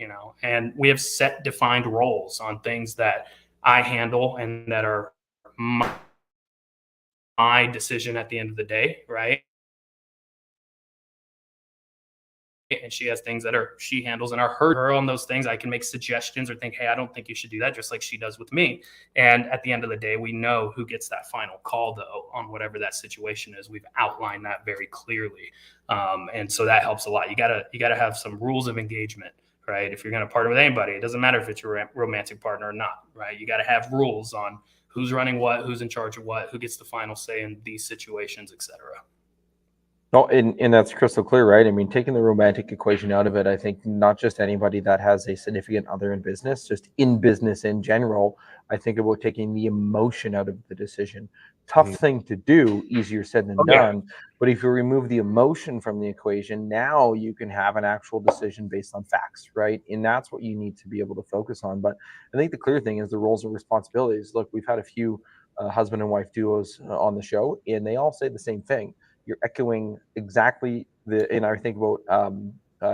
And we have set defined roles on things that I handle and that are my decision at the end of the day, right? And she has things that she handles and are her on those things. I can make suggestions or think, hey, I don't think you should do that, just like she does with me. And at the end of the day, we know who gets that final call, though, on whatever that situation is. We've outlined that very clearly, and so that helps a lot. You gotta have some rules of engagement, right? If you're going to partner with anybody, it doesn't matter if it's your romantic partner or not, right? You got to have rules on who's running what, who's in charge of what, who gets the final say in these situations, etc. No, and that's crystal clear, right? I mean, taking the romantic equation out of it, I think not just anybody that has a significant other in business, just in business in general, I think about taking the emotion out of the decision. Tough thing to do, easier said than done. But if you remove the emotion from the equation, now you can have an actual decision based on facts, right? And that's what you need to be able to focus on. But I think the clear thing is the roles and responsibilities. Look, we've had a few husband and wife duos on the show, and they all say the same thing. You're echoing exactly and I think about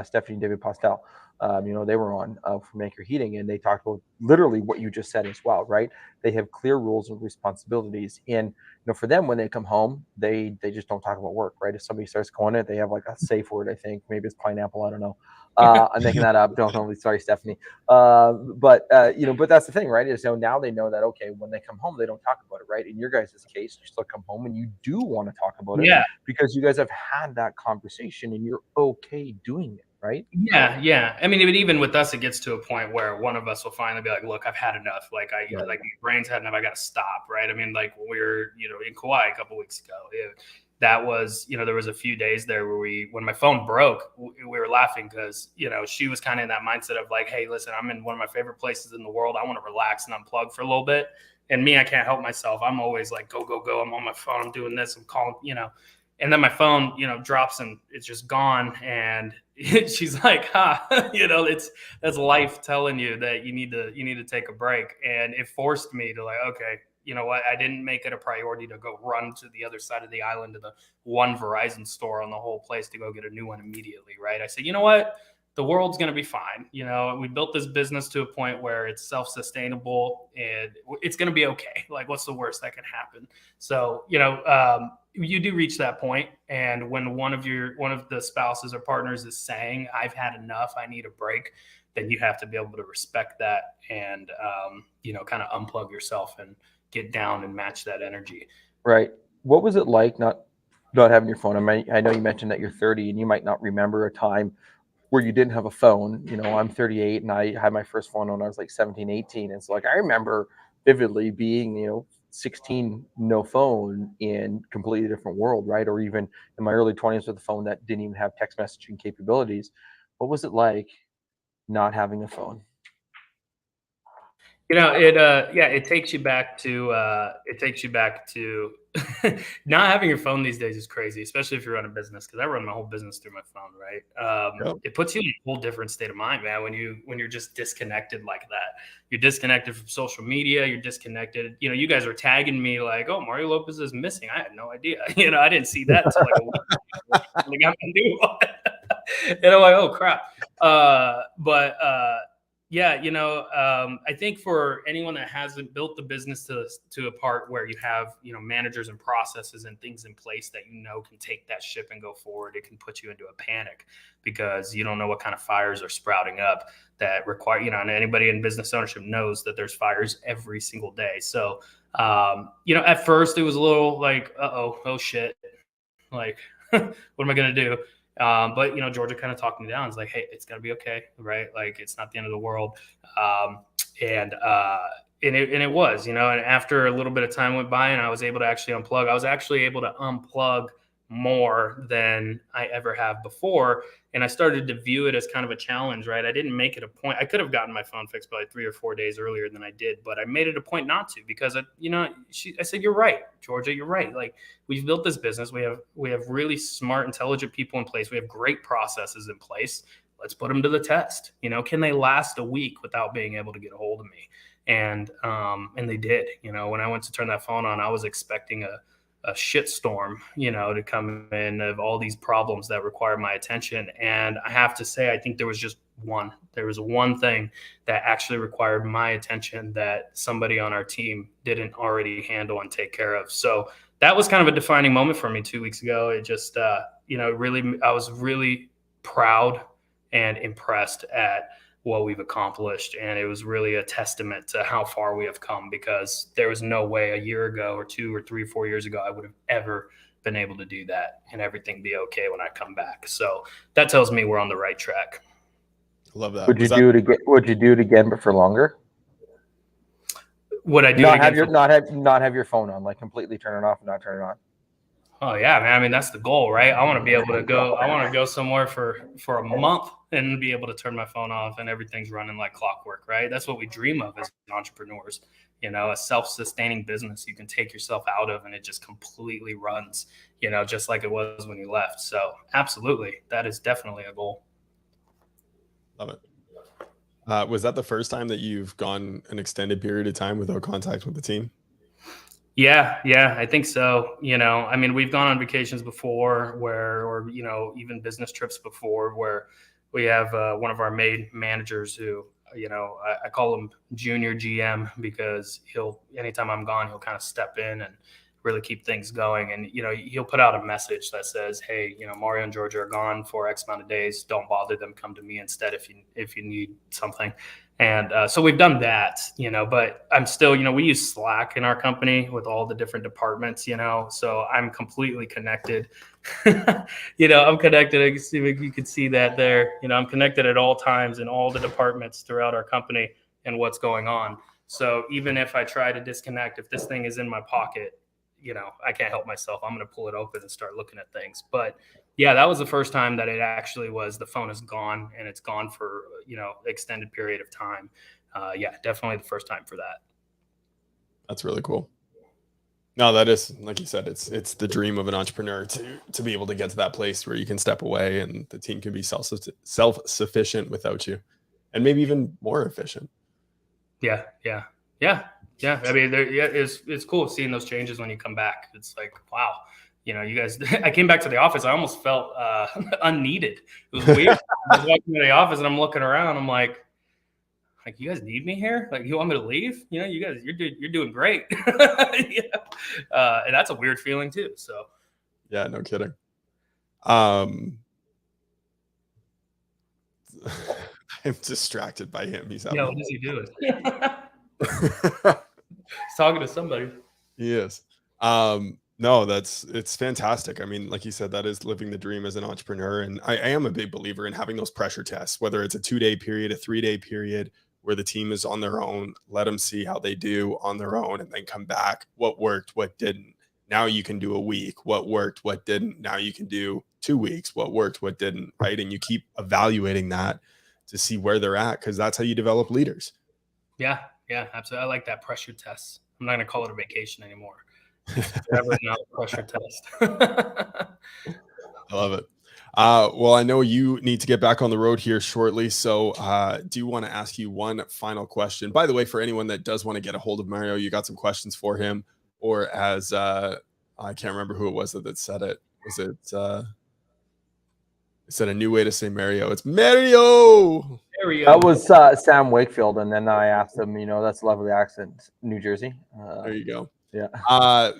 Stephanie and David Postel. They were on for Maker Heating, and they talked about literally what you just said as well, right? They have clear rules and responsibilities, and for them, when they come home, they just don't talk about work, right? If somebody starts going it, they have like a safe word. I think maybe it's pineapple. I don't know. I'm making that up. Don't know. Sorry, Stephanie. But that's the thing, right? Is now they know that, okay, when they come home, they don't talk about it, right? In your guys' case, you still come home and you do want to talk about it, because you guys have had that conversation and you're okay doing it, right? Yeah. I mean, even with us, it gets to a point where one of us will finally be like, look, I've had enough. Like my brain's had enough. I got to stop, right? I mean, like when we were, in Kauai a couple of weeks ago, that was, there was a few days there where when my phone broke, we were laughing because, she was kind of in that mindset of like, hey, listen, I'm in one of my favorite places in the world. I want to relax and unplug for a little bit. And me, I can't help myself. I'm always like, go. I'm on my phone. I'm doing this. I'm calling, and then my phone, drops and it's just gone. And she's like, that's life telling you that you need to take a break. And it forced me to like, okay, you know what? I didn't make it a priority to go run to the other side of the island to the one Verizon store on the whole place to go get a new one immediately, right? I said, you know what? The world's going to be fine. We built this business to a point where it's self-sustainable and it's going to be okay. Like, what's the worst that can happen? So, you do reach that point. And when one of the spouses or partners is saying, I've had enough, I need a break, then you have to be able to respect that and, kind of unplug yourself and get down and match that energy. Right. What was it like not having your phone? I know you mentioned that you're 30 and you might not remember a time where you didn't have a phone. I'm 38 and I had my first phone when I was like 17, 18. And so like, I remember vividly being, 16, no phone in completely different world, right? Or even in my early 20s with a phone that didn't even have text messaging capabilities. What was it like not having a phone? It takes you back to not having your phone these days is crazy, especially if you run a business, because I run my whole business through my phone, right? It puts you in a whole different state of mind, man, when you're just disconnected like that. You're disconnected from social media, you're disconnected. You guys are tagging me like, oh, Mario Lopez is missing. I had no idea. I didn't see that until like a week. I got my new one. And I'm like, oh crap. I think for anyone that hasn't built the business to a part where you have, managers and processes and things in place that can take that ship and go forward, it can put you into a panic because you don't know what kind of fires are sprouting up that require, and anybody in business ownership knows that there's fires every single day. So, at first it was a little like, oh shit, like, what am I going to do? But Georgia kind of talked me down. It's like, hey, it's gonna be okay, right? Like, it's not the end of the world. And it was, and after a little bit of time went by and I was able to actually unplug, I was actually able to unplug more than I ever have before. And I started to view it as kind of a challenge, right? I didn't make it a point. I could have gotten my phone fixed probably 3 or 4 days earlier than I did, but I made it a point not to because, I said, you're right, Georgia, you're right. Like, we've built this business. We have really smart, intelligent people in place. We have great processes in place. Let's put them to the test. Can they last a week without being able to get a hold of me? And they did. When I went to turn that phone on, I was expecting shitstorm, to come in of all these problems that require my attention. And I have to say, I think there was one thing that actually required my attention that somebody on our team didn't already handle and take care of. So that was kind of a defining moment for me 2 weeks ago. It just, really, I was really proud and impressed at what we've accomplished. And it was really a testament to how far we have come, because there was no way a year ago or 2 or 3, 4 years ago, I would have ever been able to do that and everything be okay when I come back. So that tells me we're on the right track. Love that. Would you do it again? Would you do it again, but for longer? Would I do not it again? Not have your phone on, like completely turn it off and not turn it on. Oh yeah, man. I mean, that's the goal, right? I want to be able to go. I want to go somewhere for a month and be able to turn my phone off and everything's running like clockwork, right? That's what we dream of as entrepreneurs. A self-sustaining business you can take yourself out of, and it just completely runs, just like it was when you left. So absolutely, that is definitely a goal. Love it. Was that the first time that you've gone an extended period of time without contact with the team? Yeah, I think so. I mean, we've gone on vacations before or even business trips before where we have one of our main managers who, I call him Junior GM, because anytime I'm gone, he'll kind of step in and really keep things going. And, he'll put out a message that says, hey, Mario and Georgia are gone for X amount of days. Don't bother them. Come to me instead if you need something. And so we've done that, but I'm still, we use Slack in our company with all the different departments, so I'm completely connected. I'm connected. You can see that there. I'm connected at all times in all the departments throughout our company and what's going on. So even if I try to disconnect, if this thing is in my pocket, I can't help myself. I'm going to pull it open and start looking at things. But yeah, that was the first time that it actually was, the phone is gone and it's gone for, extended period of time. Yeah, definitely the first time for that. That's really cool. No, that is, like you said, it's the dream of an entrepreneur to be able to get to that place where you can step away and the team can be self-sufficient without you, and maybe even more efficient. Yeah. I mean, it's cool seeing those changes when you come back. It's like, wow, you guys, I came back to the office. I almost felt unneeded. It was weird. I was walking to the office and I'm looking around. I'm like, you guys need me here? Like, you want me to leave? You guys, you're doing great. And that's a weird feeling too. So yeah, no kidding. I'm distracted by him. He's yeah, what is he doing? He's talking to somebody. He is. No, it's fantastic. I mean, like you said, that is living the dream as an entrepreneur. And I am a big believer in having those pressure tests, whether it's a 2-day period, a 3-day period, where the team is on their own. Let them see how they do on their own and then come back. What worked, what didn't. Now you can do a week. What worked, what didn't. Now you can do 2 weeks. What worked, what didn't, right? And you keep evaluating that to see where they're at, because that's how you develop leaders. Yeah, absolutely. I like that pressure test. I'm not going to call it a vacation anymore. Forever now, pressure test. I love it. Well, I know you need to get back on the road here shortly. So do you want to ask you one final question? By the way, for anyone that does want to get a hold of Mario, you got some questions for him, or as I can't remember who it was that said it. Was it is that a new way to say Mario? It's Mario. That was Sam Wakefield. And then I asked him, that's a lovely accent, New Jersey. There you go. Yeah.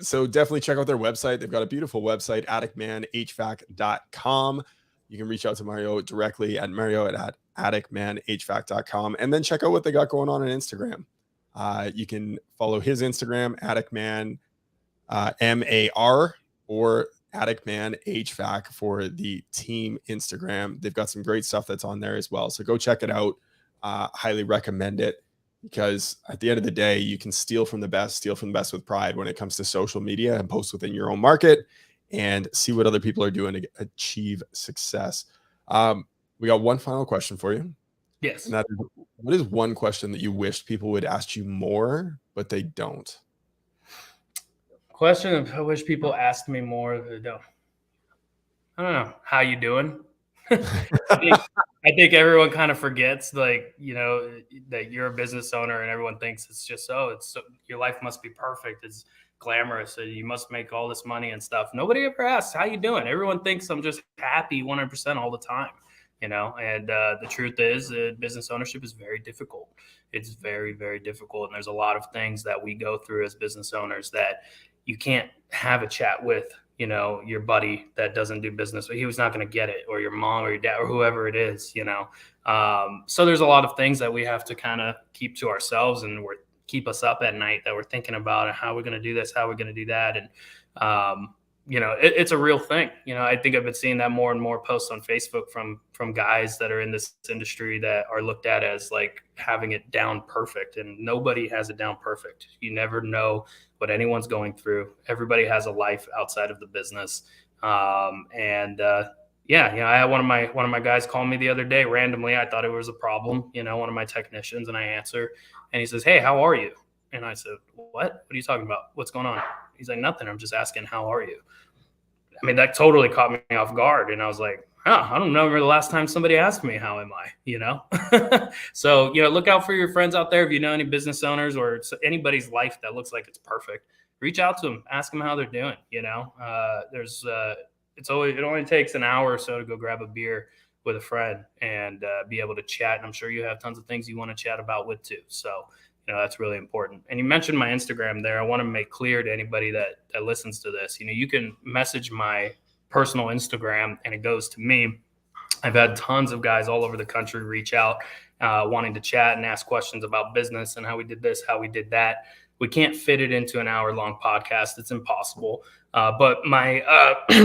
So definitely check out their website. They've got a beautiful website, atticmanhvac.com. You can reach out to Mario directly at atticmanhvac.com, and then check out what they got going on Instagram. You can follow his Instagram, Atticman MAR, or Atticman HVAC for the team Instagram. They've got some great stuff that's on there as well. So go check it out. Highly recommend it, because at the end of the day, you can steal from the best with pride when it comes to social media, and post within your own market and see what other people are doing to achieve success. We got one final question for you. Yes. And that is, what is one question that you wished people would ask you more, but they don't? Question I wish people asked me more. I don't know. How you doing? I think everyone kind of forgets, like, that you're a business owner, and everyone thinks it's just, your life must be perfect. It's glamorous. And you must make all this money and stuff. Nobody ever asks, how you doing? Everyone thinks I'm just happy 100% all the time, and the truth is business ownership is very difficult. It's very, very difficult. And there's a lot of things that we go through as business owners that you can't have a chat with, your buddy that doesn't do business, he was not going to get it, or your mom or your dad or whoever it is, so there's a lot of things that we have to kind of keep to ourselves, and keep us up at night, that we're thinking about how we're going to do this, how we're going to do that. And, it's a real thing. I think I've been seeing that more and more posts on Facebook from guys that are in this industry that are looked at as like having it down perfect, and nobody has it down perfect. You never know what anyone's going through. Everybody has a life outside of the business. I had one of my guys call me the other day randomly. I thought it was a problem, one of my technicians, and I answer, and he says, "Hey, how are you?" And I said, What are you talking about? What's going on?" He's like, "Nothing. I'm just asking, how are you?" I mean, that totally caught me off guard. And I was like, I don't remember the last time somebody asked me, how am I, So, look out for your friends out there. If you know any business owners or anybody's life that looks like it's perfect, reach out to them, ask them how they're doing. It only takes an hour or so to go grab a beer with a friend and be able to chat. And I'm sure you have tons of things you want to chat about with too. So, that's really important. And you mentioned my Instagram there. I want to make clear to anybody that listens to this, you can message my personal Instagram and it goes to me. I've had tons of guys all over the country reach out, wanting to chat and ask questions about business and how we did this, how we did that. We can't fit it into an hour-long podcast. It's impossible. But my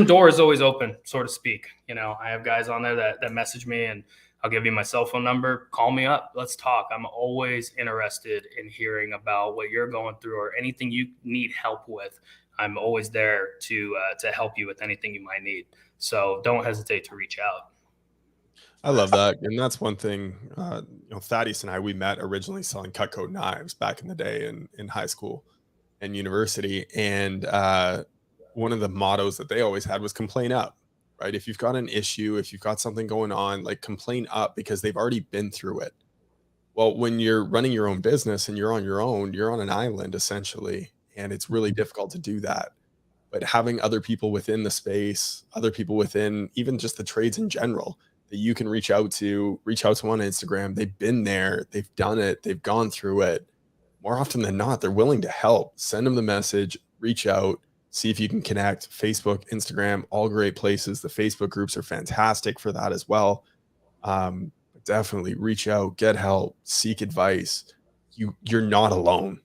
door is always open, so to speak. I have guys on there that message me, and I'll give you my cell phone number. Call me up. Let's talk. I'm always interested in hearing about what you're going through or anything you need help with. I'm always there to help you with anything you might need. So don't hesitate to reach out. I love that. And that's one thing, Thaddeus and I, we met originally selling Cutco knives back in the day in high school and university. And one of the mottos that they always had was complain up, right? If you've got an issue, if you've got something going on, like complain up, because they've already been through it. Well, when you're running your own business and you're on your own, you're on an island essentially. And it's really difficult to do that. But having other people within the space, other people within even just the trades in general, that you can reach out to on Instagram. They've been there, they've done it, they've gone through it. More often than not, they're willing to help. Send them the message, reach out, see if you can connect. Facebook, Instagram, all great places. The Facebook groups are fantastic for that as well. Definitely reach out, get help, seek advice. You're not alone.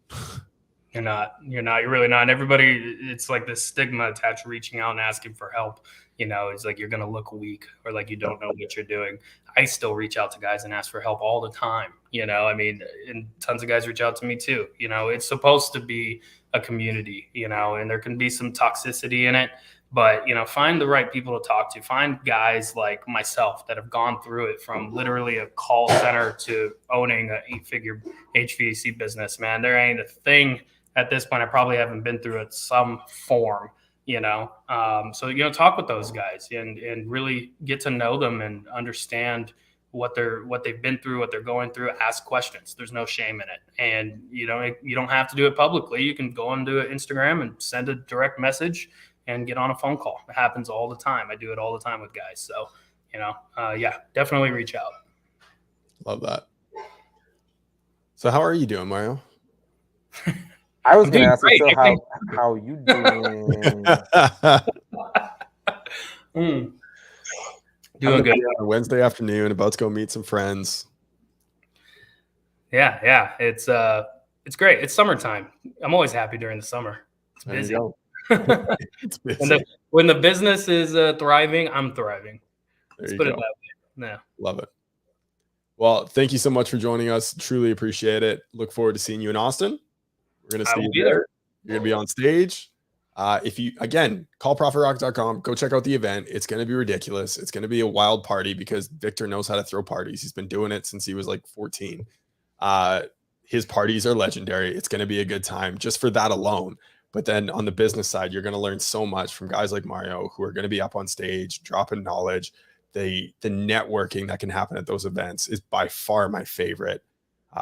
You're really not. And everybody, it's like this stigma attached to reaching out and asking for help. It's like you're going to look weak or like you don't know what you're doing. I still reach out to guys and ask for help all the time. And tons of guys reach out to me too. It's supposed to be a community, and there can be some toxicity in it. But, find the right people to talk to. Find guys like myself that have gone through it, from literally a call center to owning an 8-figure HVAC business, man. There ain't a thing at this point I probably haven't been through it some form, So, talk with those guys and really get to know them and understand what they've been through, what they're going through. Ask questions. There's no shame in it. And, you don't have to do it publicly. You can go onto Instagram and send a direct message and get on a phone call. It happens all the time. I do it all the time with guys. So, definitely reach out. Love that. So how are you doing, Mario? I was going to ask you, so how you doing? Doing good. On a Wednesday afternoon, about to go meet some friends. Yeah. It's great. It's summertime. I'm always happy during the summer. It's busy. It's busy. When the business is thriving, I'm thriving. Let's put it that way. Yeah. Love it. Well, thank you so much for joining us. Truly appreciate it. Look forward to seeing you in Austin. We're going to see you there. You're going to be on stage. If you, again, call profitrock.com, go check out the event. It's going to be ridiculous. It's going to be a wild party because Victor knows how to throw parties. He's been doing it since he was like 14. His parties are legendary. It's going to be a good time just for that alone. But then on the business side, you're going to learn so much from guys like Mario who are going to be up on stage, dropping knowledge. the networking that can happen at those events is by far my favorite.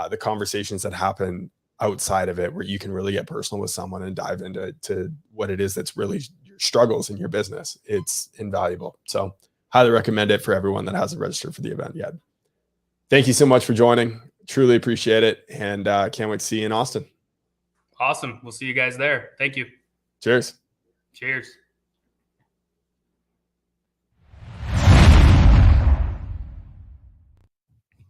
The conversations that happen outside of it, where you can really get personal with someone and dive into what it is that's really your struggles in your business, it's invaluable. So highly recommend it for everyone that hasn't registered for the event yet. Thank you so much for joining. Truly appreciate it. And can't wait to see you in Austin. Awesome. We'll see you guys there. Thank you. Cheers. Cheers.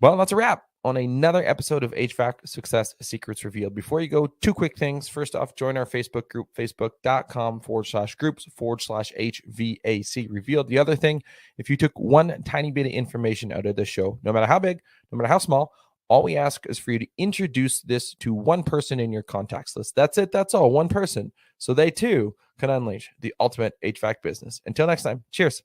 Well, that's a wrap on another episode of HVAC Success Secrets Revealed. Before you go, two quick things. First off, join our Facebook group, facebook.com/groups/HVAC Revealed. The other thing, if you took one tiny bit of information out of this show, no matter how big, no matter how small, all we ask is for you to introduce this to one person in your contacts list. That's it. That's all. One person. So they too can unleash the ultimate HVAC business. Until next time, cheers.